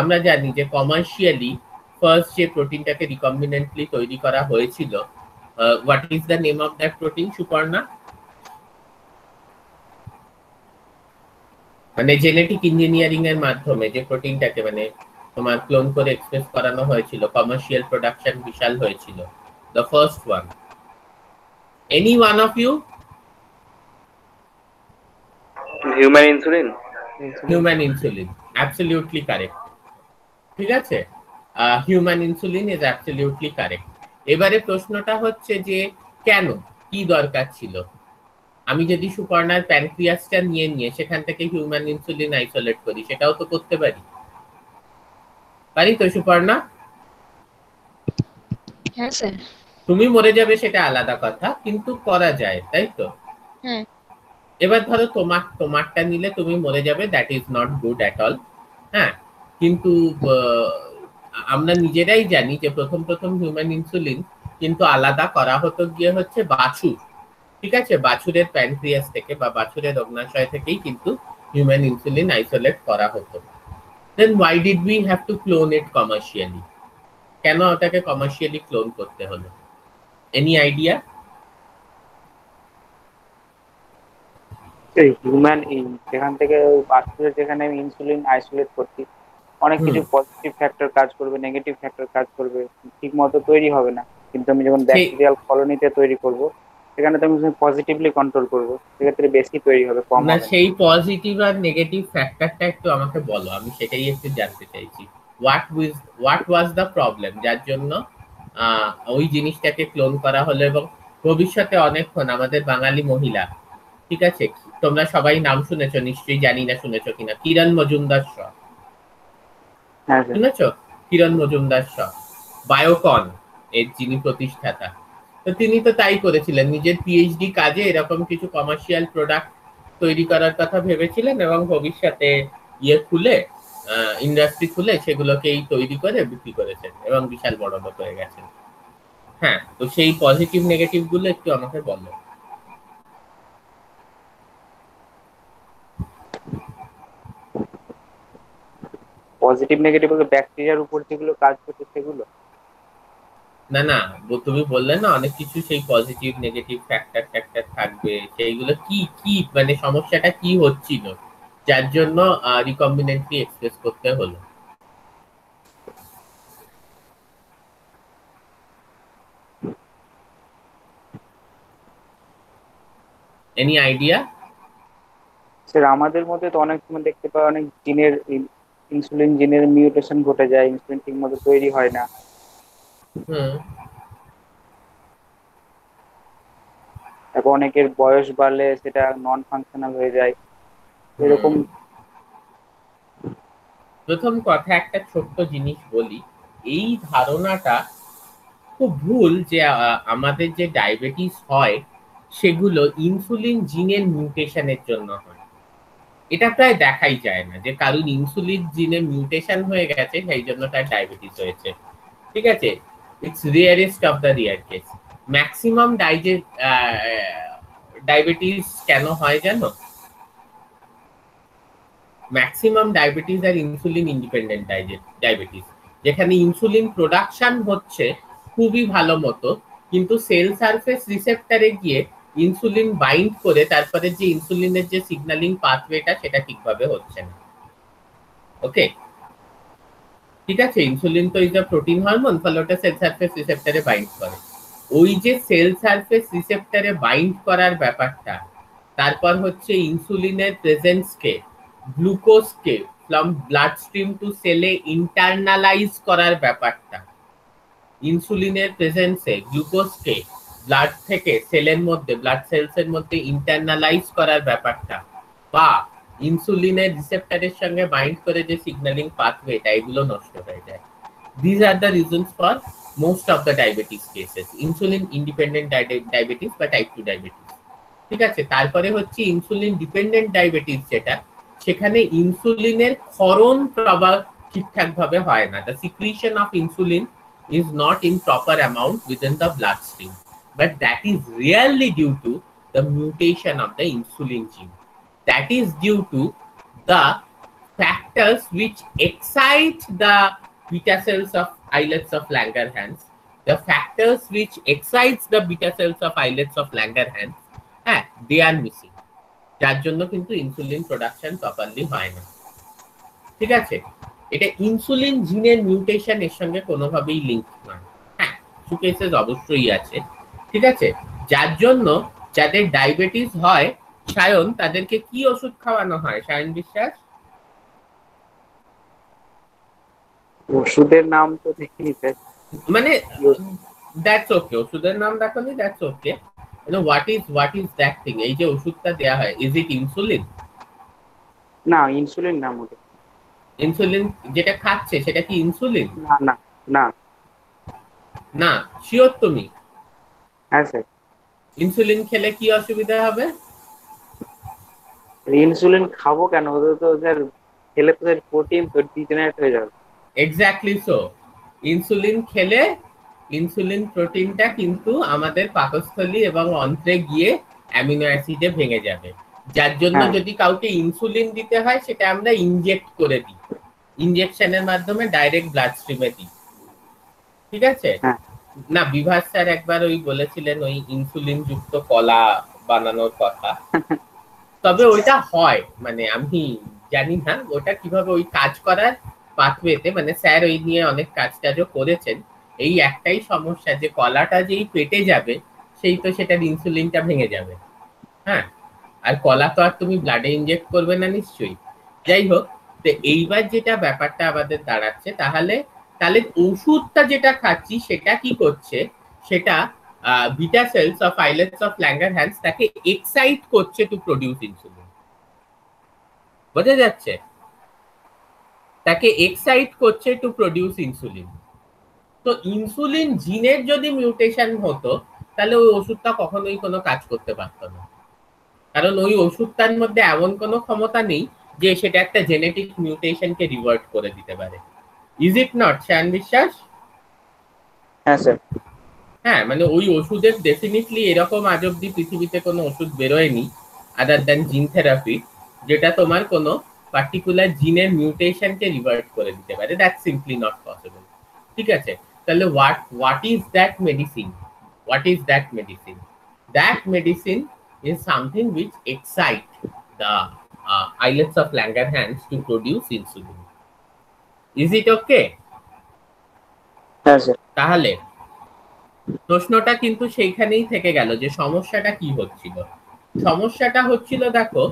আমরা জানি যে কমার্শিয়ালি ফার্স্ট যে প্রোটিনটাকে রিকম্বিনেন্টলি তৈরি করা হয়েছিল, what is the name of that protein, Suparna? মানে জেনেটিক ইঞ্জিনিয়ারিং এর মাধ্যমে যে প্রোটিনটাকে মানে তোমার ক্লোন করে এক্সপ্রেস করানো হয়েছিল, কমার্শিয়াল প্রোডাকশন বিশাল হয়েছিল, the first one, any one of you? Human insulin. Human insulin, absolutely correct. ঠিক আছে, human insulin is absolutely correct. এবারে প্রশ্নটা হচ্ছে যে কেন, কি দরকার ছিল? আমি যদি সুপর্ণার প্যানক্রিয়াসটা নিয়ে নিয়ে সেখান থেকে হিউম্যান ইনসুলিন আইসোলেট করি, সেটাও তো করতে পারি, পারি তো সুপর্ণা? হ্যাঁ স্যার। তুমি মরে যাবে সেটা আলাদা কথা, কিন্তু করা যায়, তাই তো? হ্যাঁ। এবার ধরো তোমারটা নিলে তুমি মরে যাবে, that is not good at all. হ্যাঁ, কিন্তু আহ, আমরা নিজেরাই জানি যে প্রথম প্রথম হিউম্যান ইনসুলিন কিন্তু আলাদা করা হতো গিয়ে হচ্ছে বাছুর, ঠিক আছে, বাছুরের প্যানক্রিয়াস থেকে বা বাছুরের অগ্নাশয় থেকেই কিন্তু হিউম্যান ইনসুলিন আইসোলেট করা হতো। Then why did we have to clone it commercially? কেন ওটাকে কমার্শিয়ালি ক্লোন করতে হলো? Any idea? হিউম্যান যেখান থেকে বাচ্চাদের যেখানে আমি ইনসুলিন আইসোলেট করছি, অনেক কিছু পজিটিভ ফ্যাক্টর কাজ করবে, নেগেটিভ ফ্যাক্টর কাজ করবে, ঠিক মতো তৈরি হবে না। কিন্তু আমি যখন ব্যাকটেরিয়াল কলোনিতে তৈরি করব, সেখানে তো আমি পজিটিভলি কন্ট্রোল করব, সেক্ষেত্রে বেশি তৈরি হবে, কম না, হবে না। সেই পজিটিভ আর নেগেটিভ ফ্যাক্টরটা একটু আমাকে বলো, আমি সেটাই একটু জানতে চাইছি। হোয়াট ওয়াজ দ্য প্রবলেম যার জন্য ওই জিনিসটাকে ক্লোন করা হলো? এবং ভবিষ্যতে অনেকক্ষণ আমাদের বাঙালি মহিলা, ঠিক আছে, তোমরা সবাই নাম শুনেছো নিশ্চয়ই, জানি না শুনেছো কিনা, কিরণ মজুমদার শ, হ্যাঁ স্যার। শুনেছো? কিরণ মজুমদার শ, বায়োকন এর যিনি প্রতিষ্ঠাতা, তো তিনি তো তাই করেছিলেন, নিজের পিএইচডি কাজে এরকম কিছু কমার্শিয়াল প্রোডাক্ট তৈরি করার কথা ভেবেছিলেন এবং ভবিষ্যতে খুলে, ইন্ডাস্ট্রি খুলে সেগুলোকেই তৈরি করে বিক্রি করেছেন এবং বিশাল বড় লোক হয়ে গেছেন। হ্যাঁ, তো সেই পজিটিভ নেগেটিভ গুলো একটু আমাকে বলো। পজিটিভ নেগেটিভ বলতে ব্যাকটেরিয়ার উপর যেগুলো কাজ করছে সেগুলো। না না, তুমি বললে না অনেক কিছু সেই পজিটিভ নেগেটিভ ফ্যাক্টর ফ্যাক্টর থাকবে, সেইগুলো কি কি মানে সমস্যাটা কি হচ্ছিল যার জন্য রিকম্বিনেন্টলি এক্সপ্রেস করতে হলো? Any idea? স্যার আমাদের মধ্যে তো অনেক সময় দেখতে পাই অনেক জিনের, ইনসুলিন জিনের মিউটেশন ঘটে যায়, ইনসুলিন ঠিক মতো তৈরি হয় না। হুম। তারপর অনেকের বয়স বাড়লে সেটা নন ফাংশনাল হয়ে যায়, এরকম। প্রথম কথা একটা ছোট্ট জিনিস বলি, এই ধারণাটা খুব ভুল যে আমাদের যে ডায়াবেটিস হয় সেগুলো ইনসুলিন জিনের মিউটেশনের জন্য হয়। এটা প্রায় দেখাই যায় না যে কারণ ইনসুলিন জিনে মিউটেশন হয়ে গেছে সেই জন্য তার ডায়াবেটিস হয়েছে, ঠিক আছে? It's rarest of the rear case. Maximum diabetes কেন হয় জানো? ম্যাক্সিমাম ডায়াবেটিস আর ইনসুলিন ইন্ডিপেন্ডেন্ট ডায়াবেটিস, যেখানে ইনসুলিন প্রোডাকশন হচ্ছে খুবই ভালো মতো, কিন্তু সেল সারফেস রিসেপ্টরে গিয়ে ইনসুলিন বাইন্ড করে তারপরে যে ইনসুলিনের যে সিগন্যালিং পাথওয়েটা সেটা ঠিকভাবে হচ্ছে না। ওকে, ঠিক আছে, ইনসুলিন তো ইজ আ প্রোটিন হরমোন, ফলে ওটা সেল সারফেস রিসেপ্টরে বাইন্ড করে। ওই যে সেল সারফেস রিসেপ্টরে বাইন্ড করার ব্যাপারটা, তারপর হচ্ছে ইনসুলিনের প্রেজেন্সকে, গ্লুকোজকে ফ্রম ব্লাড স্ট্রিম টু সেলে ইন্টারনালাইজ করার ব্যাপারটা, ইনসুলিনের প্রেজেন্সে গ্লুকোজকে ব্লাড থেকে সেলের মধ্যে, ব্লাড সেলসের মধ্যে ইন্টারনালাইজ করার ব্যাপারটা, বা ইনসুলিনের রিসেপ্টরের সঙ্গে বাইন্ড করে যে সিগন্যালিং পাথওয়েটা, এগুলো নষ্ট হয়ে যায়। These are the reasons for most of the diabetes cases, insulin independent diabetes বা টাইপ 2 ডায়াবেটিস। ঠিক আছে, তারপরে হচ্ছে ইনসুলিন ডিপেন্ডেন্ট ডায়াবেটিস, যেটা সেখানে ইনসুলিনের ক্ষরণ প্রবাহ ঠিকঠাক ভাবে হয় না, the secretion of insulin is not in proper amount within the bloodstream, but that is rarely due to the mutation of the insulin gene. That is due to the factors which excite the beta cells of islets of Langerhans, the factors which excites the beta cells of islets of Langerhans, they are missing, যার জন্য কিন্তু insulin production properly হয় না। ঠিক আছে, এটা insulin জিনের mutation এর সঙ্গে কোনোভাবেই লিঙ্ক নয়। হ্যাঁ, কিছু কেসেস অবশ্যই আছে, ঠিক আছে, যার জন্য যাদের ডায়াবেটিস হয়, সায়ন, তাদেরকে কি ওষুধ খাওয়ানো হয় সায়ন বিশ্বাস? ওষুধের নাম তো দেখিনি স্যার। মানে দ্যাটস ওকে, ওষুধের নাম দেখোনি, that's okay. What is that thing? এই যে ওষুধটা দেয়া হয়, ইজ ইট ইনসুলিন? না, ইনসুলিন নাম ওটা। ইনসুলিন যেটা খাচ্ছে সেটা কি ইনসুলিন? না না না। না, শিওর তুমি? হ্যাঁ স্যার। ইনসুলিন খেলে কি অসুবিধা হবে? ইনসুলিন খাবো কেন, ওদের তো স্যার খেলে তো স্যার প্রোটিন তো ডিজেনারেট হয়ে যাবে। Exactly so. ইনসুলিন খেলে ইনসুলিন প্রোটিনটা কিন্তু আমাদের পাকস্থলী এবং অন্ত্রে গিয়ে অ্যামিনো অ্যাসিডে ভেঙে যাবে, যার জন্য হ্যাঁ যদি কাউকে ইনসুলিন দিতে হয় সেটা আমরা ইনজেক্ট করে দিই, ইনজেকশনের মাধ্যমে ডাইরেক্ট ব্লাড স্ট্রিমে দিই। ঠিক আছে? হ্যাঁ না, বিভাস স্যার একবার ওই বলেছিলেন ওই ইনসুলিন যুক্ত কলা বানানোর কথা, তবে ওইটা হয়, মানে আমি জানি না ওটা কিভাবে ওই কাজ করার পাথওয়েতে, মানে স্যার ওই নিয়ে অনেক কাজ টাজও করেছেন। এই একটাই সমস্যা যে কলাটা যেই পেটে যাবে সেই তো সেটার ইনসুলিনটা ভেঙে যাবে। হ্যাঁ, আর কলা তো আর তুমি ব্লাডে ইনজেক্ট করবে না নিশ্চয়ই। যাই হোক, তো এইবার যেটা ব্যাপারটা আমাদের দাঁড়াচ্ছে, তাহলে তাহলে ওষুধটা যেটা খাচ্ছি সেটা কি করছে, সেটা beta cells of islets of Langerhans তাকে এক্সাইট করছে টু প্রডিউস ইনসুলিন। বোঝা যাচ্ছে? তাকে এক্সাইট করছে টু প্রডিউস ইনসুলিন। তো ইনসুলিন জিনের যদি মিউটেশন হতো তাহলে ওই ওষুধটা কখনোই কোনো কাজ করতে পারতো না, কারণ ওই ওষুধটার মধ্যে এমন কোনো ক্ষমতা নেই যে সেটা একটা জেনেটিক মিউটেশনকে রিভার্ট করে দিতে পারে। ইজ ইট নট, শ্যান বিশ্বাস? হ্যাঁ স্যার। হ্যাঁ, মানে ওই ওষুধের ডেফিনেটলি এরকম আজ অব্দি পৃথিবীতে কোনো ওষুধ বেরোয়নি আদার দ্যান জিন থেরাপি, যেটা তোমার কোনো পার্টিকুলার জিনের মিউটেশনকে রিভার্ট করে দিতে পারে। That's simply not possible. ঠিক আছে? তাহলে what is that medicine? What is that medicine? That medicine is something which excite the islets of Langerhans to produce insulin. Is it okay? হ্যাঁ স্যার। তাহলে প্রশ্নটা কিন্তু সেইখানেই থেকে গেল যে সমস্যাটা কি হচ্ছিল। সমস্যাটা হচ্ছিল, দেখো,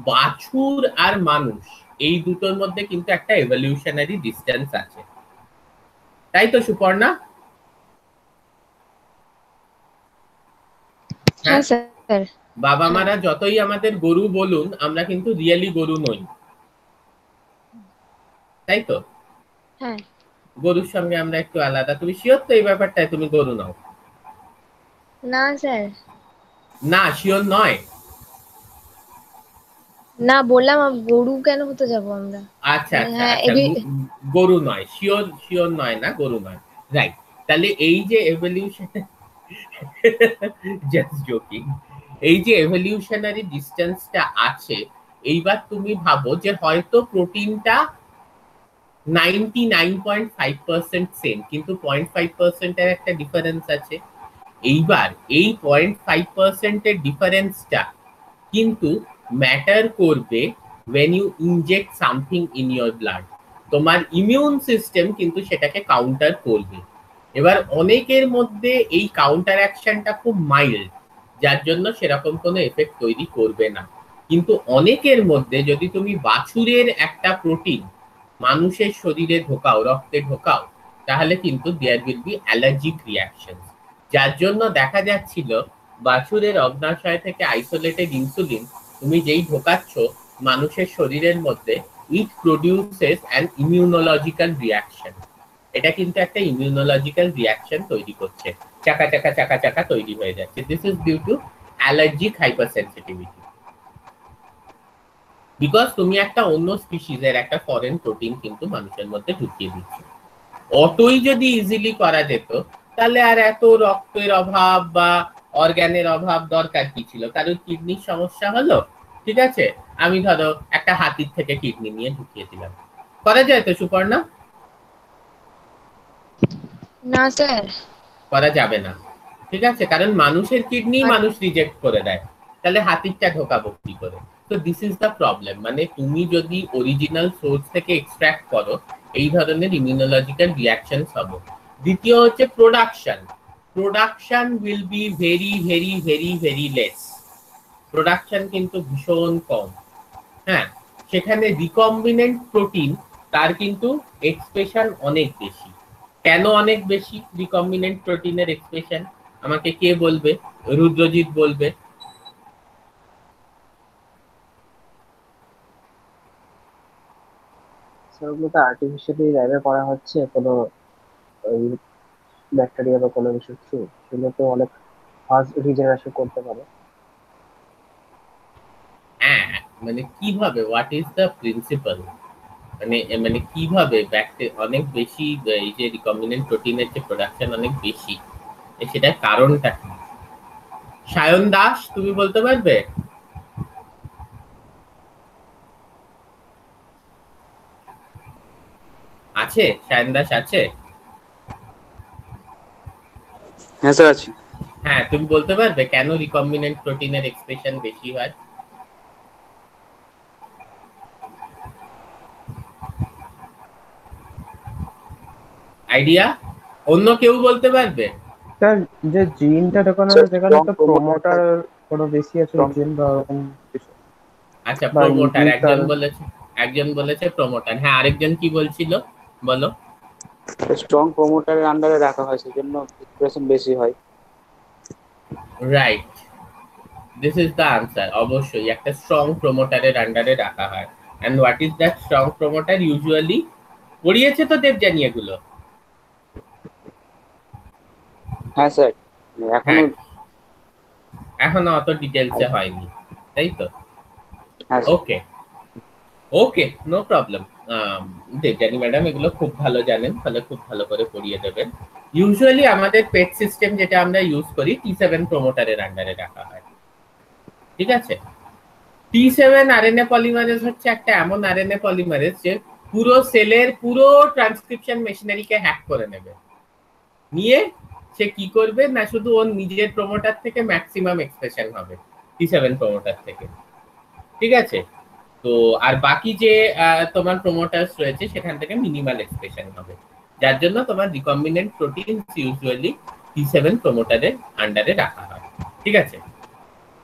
বাছুর আর মানুষ এই দুটোর মধ্যে কিন্তু একটা এভলিউশনারি ডিস্টেন্স আছে, তাই তো সুপর্ণা? হ্যাঁ, হ্যাঁ স্যার। বাবা হ্যাঁ মারা যতই আমাদের গরু বলুন, আমরা কিন্তু রিয়েলি গরু নই, তাই তো? হ্যাঁ। গরুর সঙ্গে আমরা একটু আলাদা। তুমি শিওর তো এই ব্যাপারটায় তুমি গরু নাও? না স্যার। না, শিওর নয়? না বললাম, গরু কেন হতে যাব আমরা? আচ্ছা মানে আচ্ছা হ্যাঁ আচ্ছা, গরু নয়, শিওর শিওর নয়, না গরু নয়, রাইট। তাহলে এই যে এভলিউশন, জাস্ট জোকিং, এই যে এভলিউশনারি ডিস্টেন্সটা আছে, এইবার তুমি ভাবো যে হয়তো প্রোটিনটা 99.5% সেম, কিন্তু 0.5% এর একটা ডিফারেন্স আছে। এইবার এই 0.5% এর ডিফারেন্সটা কিন্তু ম্যাটার করবে when you inject something in your blood। তোমার ইমিউন সিস্টেম কিন্তু সেটাকে কাউন্টার করবে। এবার অনেকের মধ্যে এই কাউন্টার অ্যাকশনটা খুব মাইল্ড, যার জন্য সেরকম কোনো এফেক্ট তৈরি করবে না। কিন্তু অনেকের মধ্যে যদি তুমি বাছুরের একটা প্রোটিন মানুষের শরীরে ঢোকাও, রক্তে ঢোকাও, তাহলে কিন্তু there will be allergic reaction. যার জন্য দেখা যাচ্ছিল বাছুরের অগ্নাশয় থেকে আইসোলেটেড ইনসুলিন তুমি যেই ঢোকাচ্ছ মানুষের শরীরের মধ্যে, ইট প্রডিউসেস অ্যান ইমিউনোলজিক্যাল রিয়াকশন। এটা কিন্তু একটা ইমিউনোলজিক্যাল রিয়াকশন তৈরি করছে, চাকা চাকা চাকা চাকা তৈরি হয়ে যাচ্ছে। This is due to allergic hypersensitivity, because তুমি একটা অন্য স্পিসিসের একটা ফরেন প্রোটিন কিন্তু মানুষের মধ্যে ঢুকিয়ে দিচ্ছ। অতই যদি ইজিলি করা যেত তাহলে আর এত রক্তের অভাব বা অর্গানের অভাব দরকার কি ছিল? কারোর কিডনির সমস্যা হলো, ঠিক আছে, আমি ধরো একটা হাতির থেকে কিডনি নিয়ে ঢুকিয়ে দিলাম, করা যায় তো সুপর্ণা? না স্যার। করা যাবে না, ঠিক আছে, কারণ মানুষের কিডনি মানুষ রিজেক্ট করে দেয়, তাহলে হাতিরটা ঢোকাবো কি করে? তো দিস ইজ দ্য প্রবলেম। মানে তুমি যদি অরিজিনাল সোর্স থেকে এক্সট্রাক্ট করো এই ধরনের ইমিউনোলজিক্যাল রিয়াকশনস হবে। দ্বিতীয় হচ্ছে production. Production will be very very very very less. Production কিন্তু ভীষণ কম। হ্যাঁ, সেখানে রিকম্বিনেন্ট প্রোটিন তার কিন্তু এক্সপ্রেশন অনেক বেশি। কেন অনেক বেশি রিকম্বিনেন্ট প্রোটিনের এক্সপ্রেশন? আমাকে কে বলবে? রুদ্রজিৎ বলবে। স্যার ওগুলো তো আর্টিফিশিয়ালি ল্যাবে করা হচ্ছে, কোনো ওই ব্যাকটেরিয়া বা কোনো কিছু থ্রু, সেগুলো তো অনেক ফাস্ট রিজেনারেশন করতে পারে। হ্যাঁ, মানে কিভাবে, হোয়াট ইজ দ্য প্রিন্সিপাল, মানে মানে কিভাবে অনেক বেশি এই যে রিকম্বিনেন্ট প্রোটিনের যে প্রোডাকশন অনেক বেশি, সেটার কারণটা কি? সায়ন দাস, তুমি বলতে পারবে? আছে সায়ন দাস আছে? হ্যাঁ স্যার আছি। হ্যাঁ, তুমি বলতে পারবে কেন রিকম্বিনেন্ট প্রোটিনের এক্সপ্রেশন বেশি হয়? আইডিয়া অন্য কেউ বলতে পারবে? স্যার, যে জিনটা ঢোকানো Sir, হয় সেখানে strong তো promoter প্রমোটার কোনো বেশি আছে strong- জিন বা ওরকম কিছু, আচ্ছা, বা প্রমোটার inhibitor। একজন বলেছে প্রমোটার। হ্যাঁ, আরেকজন কি বলছিল বলো? স্ট্রং প্রমোটারের আন্ডারে রাখা হয়, সেজন্য এক্সপ্রেশন বেশি হয়। Right, this is the answer. অবশ্যই একটা স্ট্রং প্রমোটারের আন্ডারে রাখা হয়। And what is that strong promoter? Usually পড়িয়েছে তো দেবযানী এগুলো? হ্যাঁ স্যার, এখনো। হ্যাঁ, এখনো অত ডিটেলসে হয়নি, তাই তো? হ্যাঁ স্যার। ওকে ওকে, নো প্রবলেম। দেবযানী ম্যাডাম এগুলো খুব ভালো জানেন, ফলে খুব ভালো করে পড়িয়ে দেবেন। ইউজুয়ালি আমাদের পেট সিস্টেম যেটা আমরা ইউজ করি T7 প্রমোটারের আন্ডারে রাখা হয়, ঠিক আছে? T7 আরএনএ পলিমারেজ হচ্ছে একটা এমন আরএনএ পলিমারেজ যে পুরো সেলের পুরো ট্রান্সক্রিপশন মেশিনারিকে হ্যাক করে নেবে। নিয়ে সে কি করবে না, শুধু ওর নিজের প্রমোটার থেকে ম্যাক্সিমাম এক্সপ্রেশন হবে T7 প্রমোটার থেকে, ঠিক আছে? তো আর বাকি যে তোমার প্রমোটার্স রয়েছে সেখান থেকে মিনিমাল এক্সপ্রেশন হবে, যার জন্য তোমার রিকম্বিনেন্ট প্রোটিন ইউজুয়ালি T7 প্রমোটারের আন্ডারে রাখা হয়, ঠিক আছে?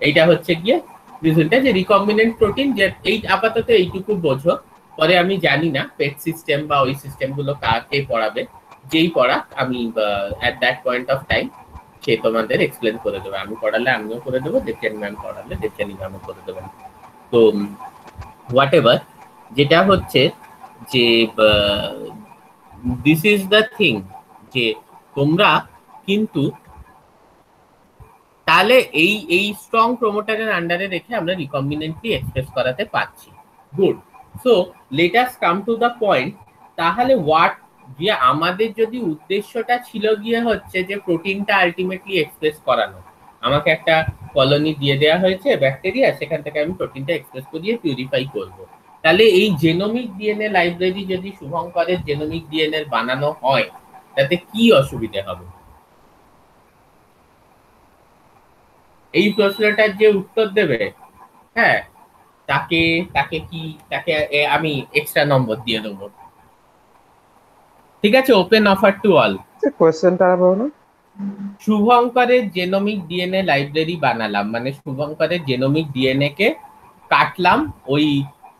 এইটা হচ্ছে গিয়ে রিজনটা যে রিকম্বিনেন্ট প্রোটিন, যে এই আপাতত এইটুকু বোঝো। পরে আমি জানি না পেট সিস্টেম বা ওই সিস্টেমগুলো কাকে পড়াবে, যেই পড়াক আমি at that point of time সে তোমাদের এক্সপ্লেন করে দেবে। আমি পড়ালে আমিও করে দেবো, দেবযানী ম্যাম পড়ালে দেবযানী ম্যামও করে দেবেন। তো হোয়াট এভার, যেটা হচ্ছে যে দিস ইজ দ্য থিং, যে তোমরা কিন্তু তাহলে এই এই স্ট্রং প্রমোটারের আন্ডারে রেখে আমরা রিকম্বিনেন্টলি এক্সপ্রেস করাতে পারছি। Good. So let us come to the point. তাহলে হোয়াট, যে আমাদের যদি উদ্দেশ্যটা ছিল গিয়ে হচ্ছে যে প্রোটিনটা আলটিমেটলি এক্সপ্রেস করানো, আমাকে একটা কলোনি দিয়ে দেওয়া হয়েছে ব্যাকটেরিয়া, সেখান থেকে আমি প্রোটিনটা এক্সপ্রেস করিয়ে পিউরিফাই করব। তাহলে এই জেনোমিক ডিএনএ লাইব্রেরি যদি শুভঙ্করের জেনোমিক ডিএনএ বানানো হয়, তাতে কি অসুবিধা হবে? এই প্রশ্নটার যে উত্তর দেবে, হ্যাঁ, তাকে তাকে কি তাকে আমি এক্সট্রা নম্বর দিয়ে দেবো, ঠিক আছে? Open offer to all. কোয়েশ্চেনটা আর বলো না। শুভঙ্করের জেনোমিক ডিএনএ লাইব্রেরি বানালাম, মানে শুভঙ্করের জেনোমিক ডিএনএ কে কাটলাম ওই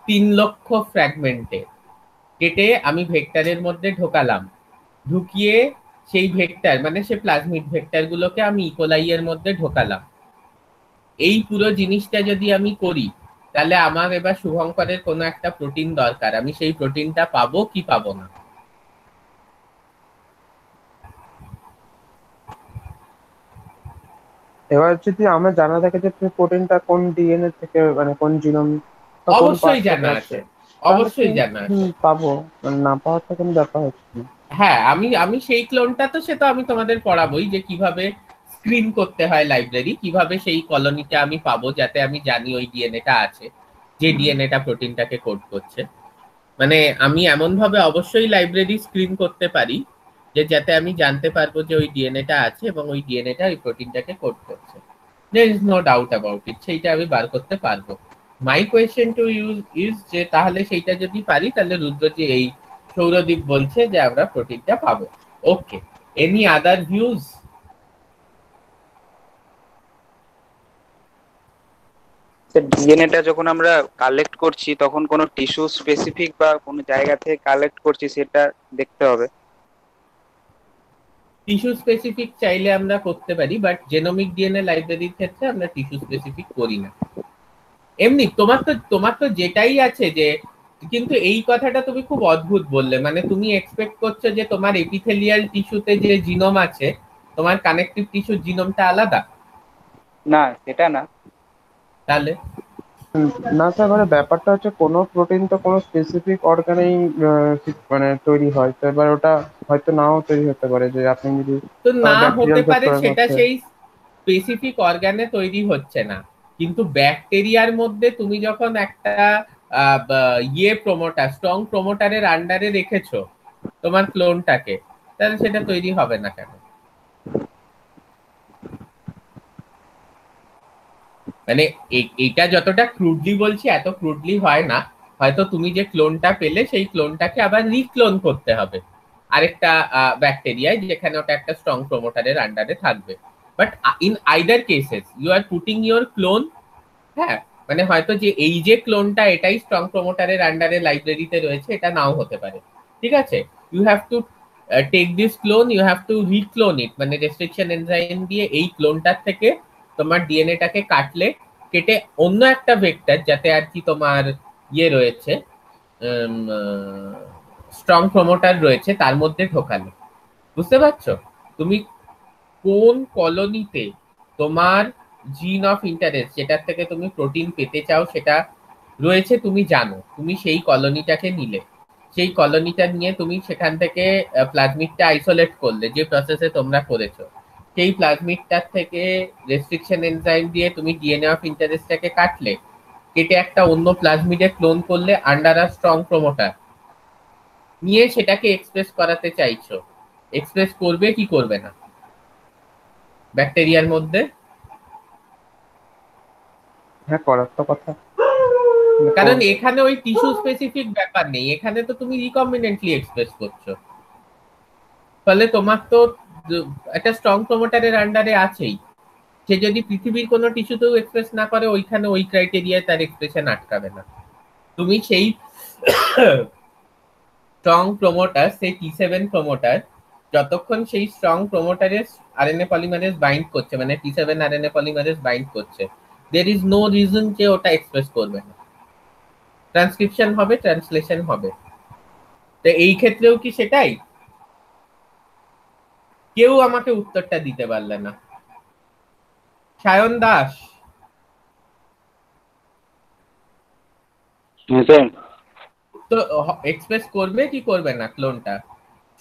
3 লক্ষ ফ্র্যাগমেন্টে, কেটে আমি ভেক্টরের মধ্যে ঢোকালাম, ঢুকিয়ে সেই ভেক্টর মানে সে প্লাজমিড ভেক্টর গুলোকে আমি ইকোলাই এর মধ্যে ঢোকালাম। এই পুরো জিনিসটা যদি আমি করি, তাহলে আমার এবার শুভঙ্করের কোনো একটা প্রোটিন দরকার, আমি সেই প্রোটিনটা পাবো কি পাবো না? এবার যদি আমার জানা থাকে যে প্রোটিনটা কোন ডিএনএ থেকে, মানে কোন জিনোম বা কোন অবশ্যই পার্ট থেকে জানা আছে, আছে, অবশ্যই জানা আছে। পাবো, মানে না পাওয়ার তো কোনো ব্যাপার হচ্ছে না। হ্যাঁ, আমি আমি সেই ক্লোনটা তো সে তো আমি তোমাদের পড়াবোই, যে কিভাবে স্ক্রিন করতে হয় লাইব্রেরি, কিভাবে সেই কলোনিটা আমি পাবো, যাতে আমি জানি ওই ডিএনএটা আছে, যে ডিএনএটা প্রোটিনটাকে কোড করছে। মানে আমি এমন ভাবে অবশ্যই লাইব্রেরি স্ক্রিন করতে পারি যে যাতে আমি জানতে পারবো যে ওই ডিএনএটা আছে এবং ওই ডিএনএটা ওই প্রোটিনটাকে কোড করছে। There is no doubt about it, সেইটা আমি বার করতে পারবো। My question to you is যে তাহলে সেইটা যদি পারি, তাহলে রুদ্রজি এই সৌরদীপ বলছে যে আমরা প্রোটিনটা পাবো। ওকে, এনি আদার ভিউজ? ডিএনএটা যখন আমরা কালেক্ট করছি তখন কোনো টিস্যু স্পেসিফিক বা কোনো জায়গা থেকে কালেক্ট করছি সেটা দেখতে হবে। টিস্যু স্পেসিফিক চাইলে আমরা করতে পারি, বাট জেনোমিক ডিএনএ লাইব্রেরির ক্ষেত্রে আমরা টিস্যু স্পেসিফিক করি না। এমনি তোমার তো যেটাই আছে যে কিন্তু এই কথাটা তুমি খুব অদ্ভুত বললে, মানে তুমি এক্সপেক্ট করছো যে তোমার এপিথেলিয়াল টিস্যুতে যে জিনোম আছে তোমার কানেকটিভ টিস্যুর জিনোমটা আলাদা, না সেটা না। তাহলে না স্যার, মানে ব্যাপারটা হচ্ছে কোনো প্রোটিন তো কোনো স্পেসিফিক অর্গানেই মানে তৈরি হয়, তো এবার ওটা হয়তো নাও তৈরি হতে পারে, যে আপনি যদি তো না হতে ব্যাকটেরিয়াল পারে, ভেক্টরের সেটা মধ্যে। সেই স্পেসিফিক অর্গানে তৈরি হচ্ছে না, কিন্তু ব্যাকটেরিয়ার মধ্যে তুমি যখন একটা প্রমোটার, স্ট্রং প্রমোটারের আন্ডারে রেখেছো তোমার ক্লোনটাকে, তাহলে সেটা তৈরি হবে না কেন? মানে এটা যতটা ক্রুডলি বলছি এত ক্রুডলি হয় না, হয়তো তুমি যে ক্লোনটা পেলে সেই ক্লোনটাকে আবার রিক্লোন করতে হবে আরেকটা ব্যাকটেরিয়ায়, যেখানে ওটা একটা স্ট্রং প্রমোটারের আন্ডারে থাকবে। But in either cases you are putting your clone, হ্যাঁ, মানে হয়তো যে এই যে ক্লোনটা এটাই স্ট্রং প্রমোটারের আন্ডারে লাইব্রেরিতে রয়েছে, এটা নাও হতে পারে, ঠিক আছে। You have to take this clone, you have to reclone it, মানে রেস্ট্রিকশন এনজাইম দিয়ে এই ক্লোনটার থেকে তোমার ডিএনএটাকে কাটলে, কেটে অন্য একটা ভেক্টর যাতে আর কি তোমার রয়েছে, স্ট্রং প্রমোটার রয়েছে তার মধ্যে ঢোকালো। বুঝতে পারছো? তুমি কোন কলোনিতে তোমার জিন অফ ইন্টারেস্ট, যেটার থেকে তুমি প্রোটিন পেতে চাও সেটা রয়েছে তুমি জানো, তুমি সেই কলোনিটাকে নিলে, সেই কলোনিটা নিয়ে তুমি সেখান থেকে প্লাজমিডটা আইসোলেট করলে, যে প্রসেসে তোমরা করেছো, সেই প্লাজমিডটার থেকে রেস্ট্রিকশন এনজাইম দিয়ে তুমি ডিএনএ অফ ইন্টারেস্টটাকে কাটলে, কেটে একটা অন্য প্লাজমিডে ক্লোন করলে আন্ডার আ স্ট্রং প্রমোটার, নিয়ে সেটাকে এক্সপ্রেস করাতে চাইছো, এক্সপ্রেস করবে কি করবে না ব্যাকটেরিয়ার মধ্যে? হ্যাঁ, করার তো কথা। কারণ এখানে ওই টিস্যু স্পেসিফিক ব্যাপার নেই, এখানে তো তুমি রিকম্বিনেন্টলি এক্সপ্রেস করছো, ফলে তোমার তো একটা স্ট্রং প্রমোটারের আন্ডারে আছেই, সে যদি পৃথিবীর কোনো টিস্যুতেও এক্সপ্রেস না করে ওইখানে ওই ক্রাইটেরিয়ায় তার এক্সপ্রেশন আটকাবে না। তুমি সেই স্ট্রং প্রমোটার, সেই T7 প্রমোটার, যতক্ষণ সেই স্ট্রং প্রমোটারের আরএনএ পলিমারেজ বাইন্ড করছে, মানে T7 আরএনএ পলিমারেজ বাইন্ড করছে, দের ইজ নো রিজন যে ওটা এক্সপ্রেস করবে না, ট্রান্সক্রিপশন হবে, ট্রান্সলেশন হবে। তো এই ক্ষেত্রেও কি সেটাই? কেউ আমাকে উত্তরটা দিতে পারলে না। সায়ন দাস, তো এক্সপ্রেস করবে কি করবে না ক্লোনটা?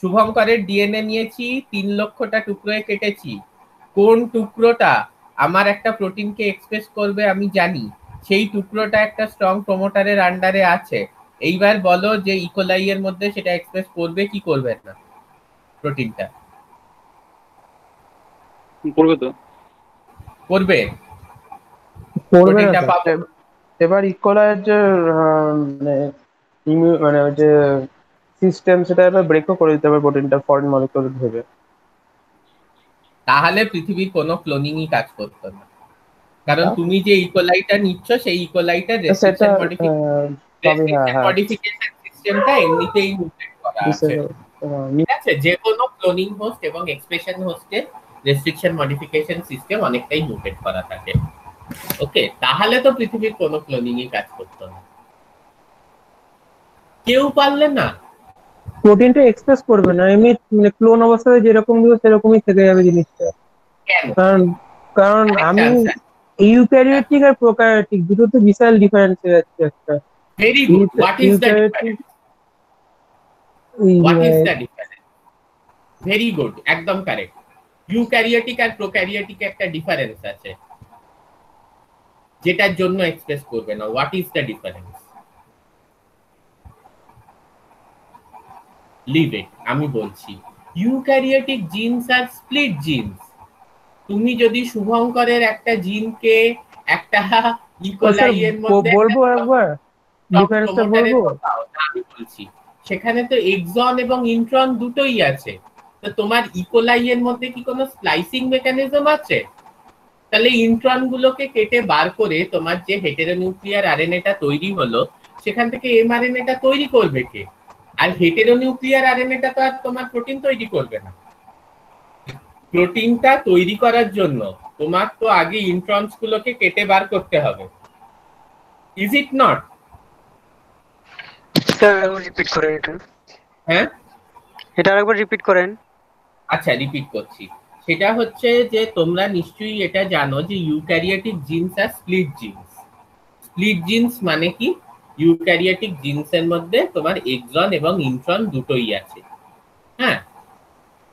শুভঙ্করের ডিএনএ নিয়েছি, 3 লক্ষটা টুকরোয় কেটেছি, কোন টুকরোটা আমার একটা প্রোটিনকে এক্সপ্রেস করবে আমি জানি, সেই টুকরোটা একটা স্ট্রং প্রমোটারের আন্ডারে আছে, এইবার বলো যে ইকোলাই এর মধ্যে সেটা এক্সপ্রেস করবে কি করবে না প্রোটিনটা? করবে তো। করবে, করবে না প্রোটিনটা স্যার। পাবো। এবার ইকোলাইয়ের যে মানে মানে ওই যে সিস্টেম, সেটা এবার ব্রেকও করে দিতে হবে প্রোটিনটা ফরেন মলিকিউল ভেবে। তাহলে পৃথিবীর কোনো ক্লোনিংই কাজ করতো না, কারণ তুমি যে ইকোলাইটা নিচ্ছ সেই ইকোলাইটা সেটা রেস্ট্রিকশন সবই, হ্যাঁ হ্যাঁ, মডিফিকেশন সিস্টেমটা এমনিতেই মিউটেট করা আছে, ঠিক আছে। যে কোনো ক্লোনিং হোস্ট এবং এক্সপ্রেশন হোস্টের রেস্ট্রিকশন মডিফিকেশন সিস্টেম অনেকটাই মিউটেট করা থাকে। ওকে, তাহলে তো পৃথিবীর কোনো ক্লোনিংই কাজ করতো না, কেউ পারলে না। প্রোটিনটা এক্সপ্রেস করবে না, এমনি মানে ক্লোন অবস্থায় যেরকম দিবে সেরকমই থেকে যাবে জিনিসটা। কেন? কারণ কারণ আমি ইউক্যারিওটিক আর প্রোক্যারিওটিক দুটো তো বিশাল ডিফারেন্স আছে একটা। Very good, what is the difference? What is the difference? Very good, একদম কারেক্ট। ইউক্যারিওটিক আর প্রোক্যারিওটিক একটা ডিফারেন্স আছে যেটার জন্য এক্সপ্রেস করবে না। What is the difference? Leave it, আমি বলছি। Eukaryotic genes are split genes. তুমি যদি শুভঙ্করের একটা জিনকে একটা ইকোলাই এর মধ্যে বলবো একবার ডিফারেন্সটা বলবো। আমি বলছি সেখানে তো এক্সন এবং ইন্ট্রন দুটোই আছে, তো তোমার ইকোলাই এর মধ্যে কি কোনো স্প্লাইসিং মেকানিজম আছে? তাহলে ইন্ট্রন গুলোকে কেটে বার করে তোমার যে হেটেরোনিউক্লিয়ার আরএনএটা তৈরি হলো, সেখান থেকে এমআরএনএটা তৈরি করবে কে? আর হেটেরোনিউক্লিয়ার আরএনএটা তো আর তোমার প্রোটিন তৈরি করবে না। প্রোটিনটা তৈরি করার জন্য তোমার তো আগে ইন্ট্রনস গুলোকে কেটে বার করতে হবে, is it not? Sir repeat করেন এটা। হ্যাঁ, এটা আরেকবার রিপিট করেন। আচ্ছা রিপিট করছি। সেটা হচ্ছে যে তোমরা নিশ্চয়ই এটা জানো যে eukaryotic genes are split jeans. Split jeans মানে কি? ইউক্যারিওটিক জিনসের মধ্যে তোমার এক্সন এবং ইন্ট্রন দুটোই আছে। হ্যাঁ,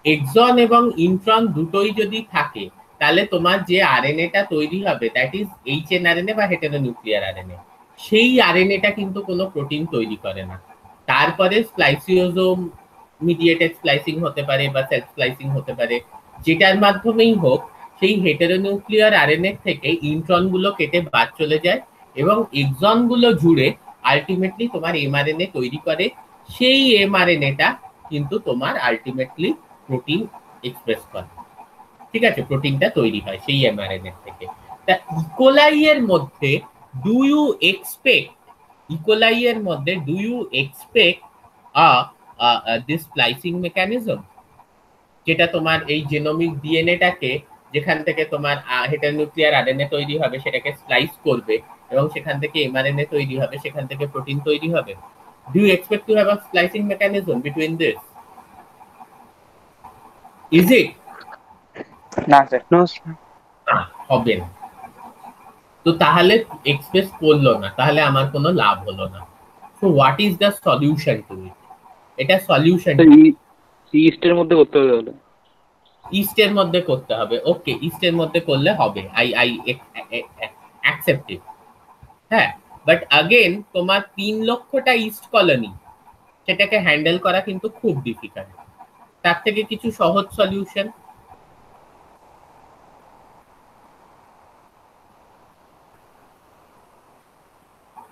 এক্সন এবং ইন্ট্রন দুটোই যদি থাকে তাহলে তোমার যে আরএনএটা তৈরি হবে দ্যাট ইজ এইচএনআরএনএ বা হেটেরোনিউক্লিয়ার আরএনএ, সেই আরএনএটা কিন্তু কোনো প্রোটিন তৈরি করে না। তারপরে স্প্লাইসিওজোম মিডিয়েটেড স্প্লাইসিং হতে পারে বা সেলফ স্প্লাইসিং হতে পারে, যেটার মাধ্যমেই হোক সেই হেটেরোনিউক্লিয়ার আরএনএ থেকে ইন্ট্রন গুলো কেটে বাদ চলে যায় এবং এক্সন গুলো জুড়ে আলটিমেটলি তোমার এমআরএনএ তৈরি করে। সেই এমআরএনএটা কিন্তু তোমার আলটিমেটলি প্রোটিন এক্সপ্রেস করে। ঠিক আছে, প্রোটিনটা তৈরি হয় সেই এমআরএনএ থেকে। তা ইকোলাই এর মধ্যে do you expect this splicing mechanism, যেটা তোমার এই জেনোমিক ডিএনএটাকে যেখান থেকে তোমার হেটারনিউক্লিয়ার আরএনএ তৈরি হবে সেটাকে স্প্লাইস করবে এবং সেখান থেকে এমআরএনএ তৈরি হবে, সেখান থেকে প্রোটিন তৈরি হবে? Do you expect to have a splicing mechanism between this? Is it? না স্যার। না, হবে না। তো তাহলে এক্সপ্রেস করলো না, তাহলে আমার কোনো লাভ হলো না। So what is the solution to it? এটা সলিউশন ইস্টের মধ্যে করতে হবে তাহলে। ইস্টের মধ্যে করতে হবে। ওকে, ইস্টের মধ্যে করলে হবে, আই অ্যাকসেপ্ট ইট। হ্যাঁ, বাট अगेन তোমার 3 লক্ষটা ইস্ট কলোনি, সেটাকে হ্যান্ডেল করা কিন্তু খুব ডিফিকাল্ট। তার থেকে কিছু সহজ solution.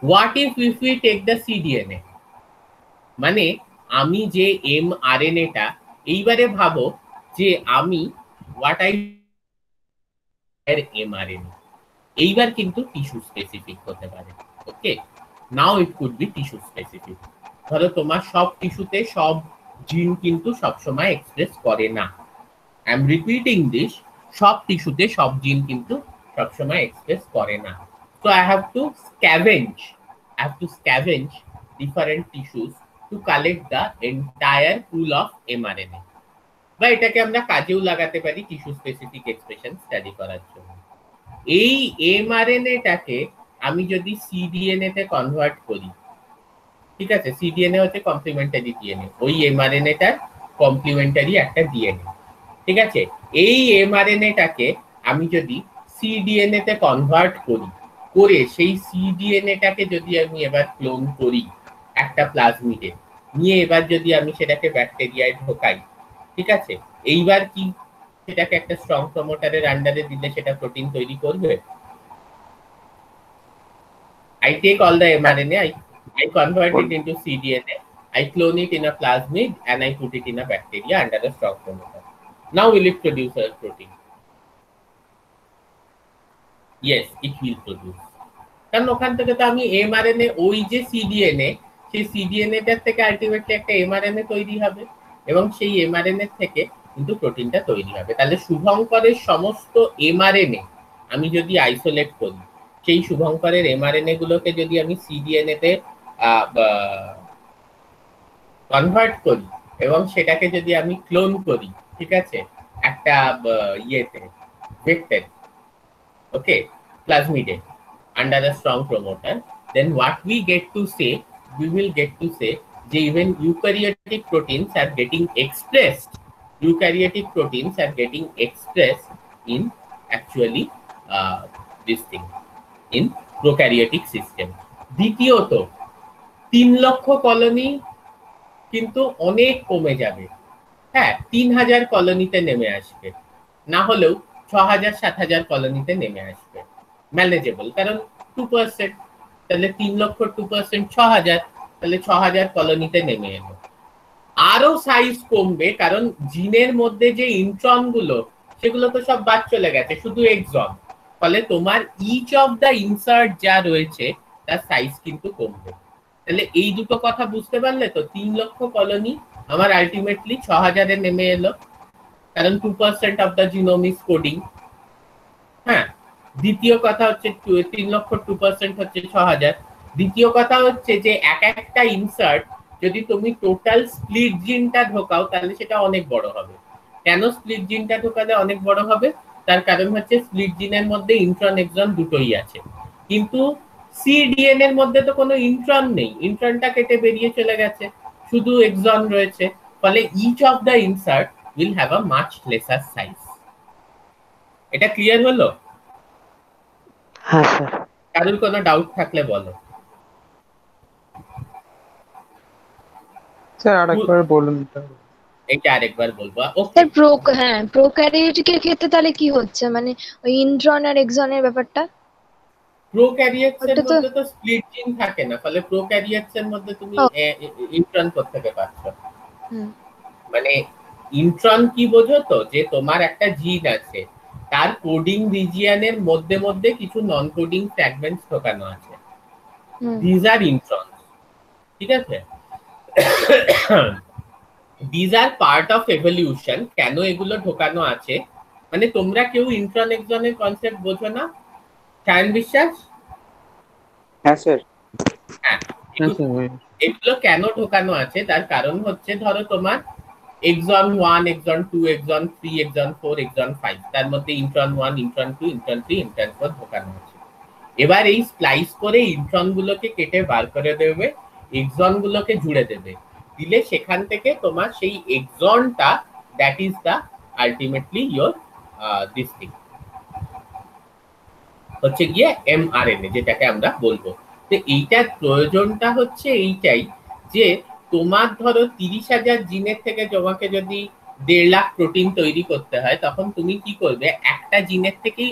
What if we take the cDNA, মানে আমি যে এমআরএনএটা, এইবারে ভাবো যে আমি হোয়াট আই এর এমআরএনএ এইবার কিন্তু টিস্যু স্পেসিফিক হতে পারে। Okay, now it could be tissue specific. ধরো তোমার সব টিস্যুতে সব জিন কিন্তু সবসময় এক্সপ্রেস করে না। আই এম রিপিটিং দিস, সব টিস্যুতে সব জিন কিন্তু সবসময় এক্সপ্রেস করে না। So I have to scavenge different tissues to collect the entire pool of mRNA. বা এটাকে আমরা কাজেও লাগাতে পারি টিস্যু স্পেসিফিক এক্সপ্রেশন স্টাডি করার জন্য। এই এমআরএনএটাকে আমি যদি সিডিএনএ তে কনভার্ট করি, ঠিক আছে, সিডিএনএ হচ্ছে কমপ্লিমেন্টারি ডিএনএ, ওই এমআরএনএটার কমপ্লিমেন্টারি একটা ডিএনএ। ঠিক আছে, এই এমআরএনএটাকে আমি যদি সিডিএনএ তে কনভার্ট করি, করে সেই সিডিএনএটাকে যদি আমি এবার ক্লোন করি একটা প্লাজমিডে নিয়ে, এবার যদি আমি সেটাকে ব্যাকটেরিয়ায় ঢোকাই, ঠিক আছে, এইবার কি সেটাকে একটা স্ট্রং প্রমোটারের আন্ডারে দিলে সেটা প্রোটিন তৈরি করবে? I take all the mRNA, I convert it into cDNA, I clone it in a plasmid and I put it in a bacteria under a strong promoter. Now will it produce a protein? Yes, it will produce. কারণ ওখান থেকে তো আমি mRNA, ওই যে cDNA, সেই সিডিএনএটার থেকে ultimately একটা এমআরএনএ তৈরি হবে এবং সেই এমআরএনএ থেকে কিন্তু প্রোটিনটা তৈরি হবে। তাহলে শুভঙ্করের সমস্ত এমআরএনএ আমি যদি আইসোলেট করি, সেই শুভঙ্করের এমআরএনএ গুলোকে যদি আমি সিডিএনএ তে কনভার্ট করি এবং সেটাকে যদি আমি ক্লোন করি, ঠিক আছে, একটা ইয়েতে vector, okay, plasmid under a strong promoter, then what we get to say, that even eukaryotic proteins are getting expressed. Eukaryotic proteins are getting expressed in actually this thing in prokaryotic system. দ্বিতীয়ত 3 লক্ষ colony কিন্তু অনেক কমে যাবে। হ্যাঁ, 3000 কলোনিতে নেমে আসবে, না হলেও 6000-7000 কলোনিতে নেমে আসবে, ম্যানেজেবল। কারণ 2%, তাহলে 3 লক্ষ 2% 6000, তাহলে 6000 কলোনিতে নেমে এলো। আরো সাইজ কমবে কারণ জিনের মধ্যে যে ইন্ট্রন গুলো সেগুলো তো সব বাদ চলে গেছে, শুধু এক্সন। ফলে তোমার ইচ অফ দ্য ইনসার্ট যা রয়েছে তার সাইজ কিন্তু কমবে। তাহলে এই দুটো কথা বুঝতে পারলে তো 3 লক্ষ কলোনি আমার আলটিমেটলি 6000 এ নেমে এলো, কারণ 2% of the genome is coding. হ্যাঁ, দ্বিতীয় কথা হচ্ছে 3 লক্ষ 2% হচ্ছে 6000, দ্বিতীয় কথা হচ্ছে যে এক একটা ইনসার্ট যদি তুমি টোটাল স্প্লিট জিনটা ঢোকাও তাহলে সেটা অনেক বড় হবে। কেন স্প্লিট জিনটা ঢোকালে অনেক বড় হবে? তার কারণ হচ্ছে স্প্লিট জিনের মধ্যে ইন্ট্রন এক্সন দুটোই আছে, কিন্তু সিডিএন এর মধ্যে তো কোনো ইন্ট্রন নেই, ইন্ট্রনটা কেটে বেরিয়ে চলে গেছে, শুধু এক্সন রয়েছে। ফলে each of the insert will have a much lesser size. এটা ক্লিয়ার হলো? হ্যাঁ স্যার। কারোর কোনো ডাউট থাকলে বলো। স্যার আরেকবার বলুন। এটা আরেকবার বলবো। ওকে, স্যার প্রোক্যারিওটিকের ক্ষেত্রে তাহলে কি হচ্ছে, মানে ওই ইন্ট্রন আর এক্সনের ব্যাপারটা? প্রোক্যারিওটস এর ওটা তো মধ্যে তো স্প্লিট জিন থাকে না, ফলে প্রোক্যারিওটস এর মধ্যে তুমি ও, ইন্ট্রন কোত্থেকে পাচ্ছ? হুম, মানে ইন্ট্রন কি বোঝো তো, যে তোমার একটা জিন আছে, তার কোডিং রিজিয়নের মধ্যে মধ্যে কিছু নন কোডিং ফ্র্যাগমেন্টস ঢোকানো আছে, হুম, দিজ আর ইন্ট্রন, ঠিক আছে? These are part of evolution. কেন এগুলো ঢোকানো আছে, মানে তোমরা কেউ ইন্ট্রন এক্সনের কনসেপ্ট বোঝো না? সায়ন বিশ্বাস? হ্যাঁ স্যার। হ্যাঁ, হ্যাঁ স্যার, ওই এগুলো কেন ঢোকানো আছে তার কারণ হচ্ছে, ধরো তোমার exon 1, exon 2, exon 3, exon 4, exon 5, তার মধ্যে ইন্ট্রন 1, ইন্ট্রন 2, ইন্ট্রন 3, ইন্ট্রন 4 ঢোকানো আছে। এবার এই স্প্লাইস করে ইন্ট্রন গুলোকে কেটে বার করে দেবে, এক্সন গুলোকে জুড়ে দেবে, দিলে সেখান থেকে তোমার সেই এক্সনটা, that is the ultimately your this thing, হচ্ছে গিয়ে এমআরএনএ, যেটাকে আমরা বলবো। তো এইটার প্রয়োজনটা হচ্ছে এইটাই, যে তোমার ধরো 30,000 জিনের থেকে তোমাকে যদি 1.5 লাখ প্রোটিন তৈরি করতে হয়, তখন তুমি কি করবে, একটা জিনের থেকেই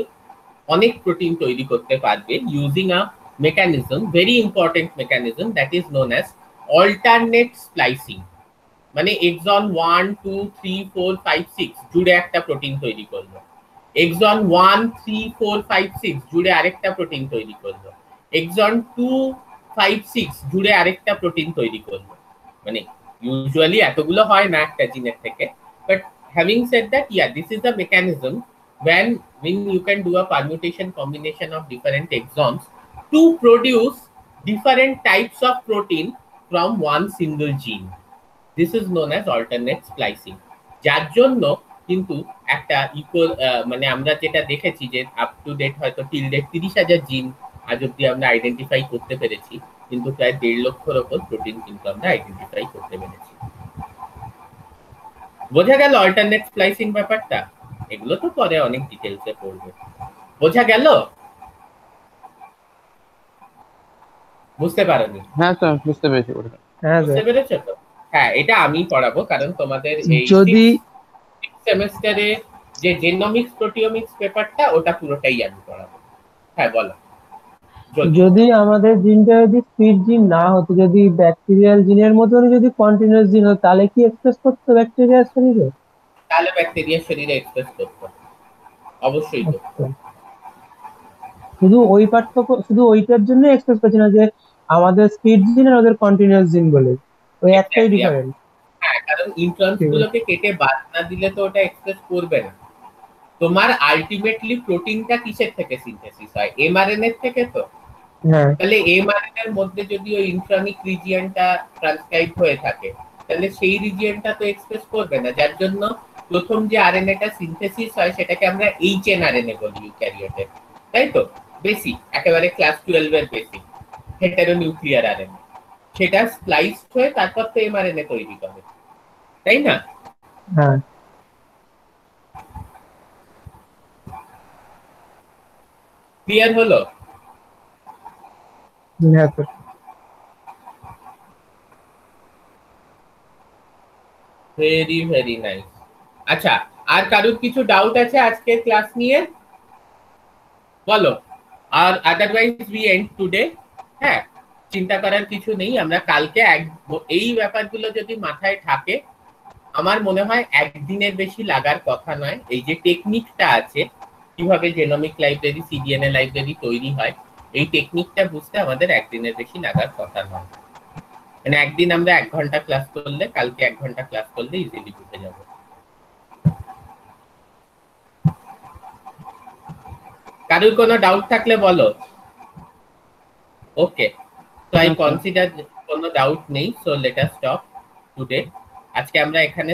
অনেক প্রোটিন তৈরি করতে পারবে using a mechanism, very important mechanism, that is known as alternate splicing. মানে এক্সন 1, 2, 3, 4, 5, 6 জুড়ে একটা প্রোটিন তৈরি করলো, এক্সন 1, 3, 4, 5, 6 জুড়ে আরেকটা প্রোটিন তৈরি করলো, এক্সন 2, 5, 6 জুড়ে আরেকটা প্রোটিন তৈরি করলো। মানে ইউজুয়ালি এতগুলো হয় না একটা জিনের থেকে, but having said that, yeah, this is the mechanism when you can do a permutation combination of different exons to produce different types of protein from one single gene. This is known as alternate splicing. যার জন্য কিন্তু একটা মানে আমরা যেটা দেখেছি যে up to date হয়তো টিল ডেট 30,000 জিন আজ অব্দি আমরা আইডেন্টিফাই করতে পেরেছি, কিন্তু প্রায় 1.5 লক্ষর ওপর প্রোটিন কিন্তু আমরা আইডেন্টিফাই করতে পেরেছি। বোঝা গেল অল্টারনেট স্প্লাইসিং ব্যাপারটা? এগুলো তো পরে অনেক ডিটেলসে পড়বে। বোঝা গেল? বুঝতে পারোনি? হ্যাঁ স্যার, বুঝতে পেরেছি ওটা। হ্যাঁ বুঝতে স্যার। পেরেছো তো? হ্যাঁ, এটা আমি পড়াবো, কারণ তোমাদের এই যদি সেমেস্টারে যে জেনোমিক্স প্রোটিওমিক্স পেপারটা, ওটা পুরোটাই আমি পড়াবো। হ্যাঁ বলো। যদি আমাদের জিনটা যদি স্পিড জিন না হতো, যদি ব্যাকটেরিয়াল জিনের মতন যদি কন্টিনিউয়াস জিন হতো, তাহলে কি এক্সপ্রেস করতো ব্যাকটেরিয়ার শরীরে? তাহলে ব্যাকটেরিয়ার শরীরে এক্সপ্রেস করতো, অবশ্যই করতো। আচ্ছা, শুধু ওই পার্থক্য, শুধু ওইটার জন্য এক্সপ্রেস করছে না যে আমাদের স্পিড জিন আর ওদের কন্টিনিউয়াস জিন বলে, ওই একটাই Exactly. ডিফারেন্স। হ্যাঁ, কারণ ইন্ট্রন্স গুলোকে কেটে বাদ না দিলে তো ওটা এক্সপ্রেস করবে না। তোমার আলটিমেটলি প্রোটিনটা কিসের থেকে সিনথেসিস হয়? এমআরএনএ এর থেকে তো। হ্যাঁ, তাহলে এমআরএনএ এর মধ্যে যদি ওই ইন্ট্রনিক রিজিয়নটা ট্রান্সক্রাইব হয়ে থাকে, তাহলে সেই রিজিয়নটা তো এক্সপ্রেস করবে না, যার জন্য প্রথম যে আরএনএটা সিনথেসিস হয় সেটাকে আমরা এইচএনআরএনএ বলি ইউক্যারিওটের, তাই তো? বেসিক, একেবারে ক্লাস 12 এর বেসিক হেটারোনিউক্লিয়ার আরএনএ, সেটা স্প্লাইস হয়ে তারপর তো এমআরএনএ তৈরি করে, তাই না? হ্যাঁ, ক্লিয়ার হলো? হ্যাঁ স্যার। Very very nice. আচ্ছা, আর কারোর কিছু ডাউট আছে আজকের ক্লাস নিয়ে? বলো। আর আদারওয়াইজ উই এন্ড টুডে। হ্যাঁ, চিন্তা করার কিছু নেই, আমরা কালকে এই ব্যাপারগুলো যদি মাথায় থাকে, আমার মনে হয় একদিনের বেশি লাগার কথা নয়। এই যে টেকনিকটা আছে, কিভাবে জেনোমিক লাইব্রেরি, সিডিএনএ লাইব্রেরি তৈরি হয়, এই টেকনিকটা বুঝতে আমাদের একদিনের বেশি লাগার কথা নয়। মানে একদিন আমরা 1 ঘন্টা ক্লাস করলে, কালকে 1 ঘন্টা ক্লাস করলে ইজিলি বুঝে যাব। কারোর কোনো ডাউট থাকলে বলো। ওকে, So I আচ্ছা। consider কোনো ডাউট নেই, so let us stop today. আজকে আমরা এখানে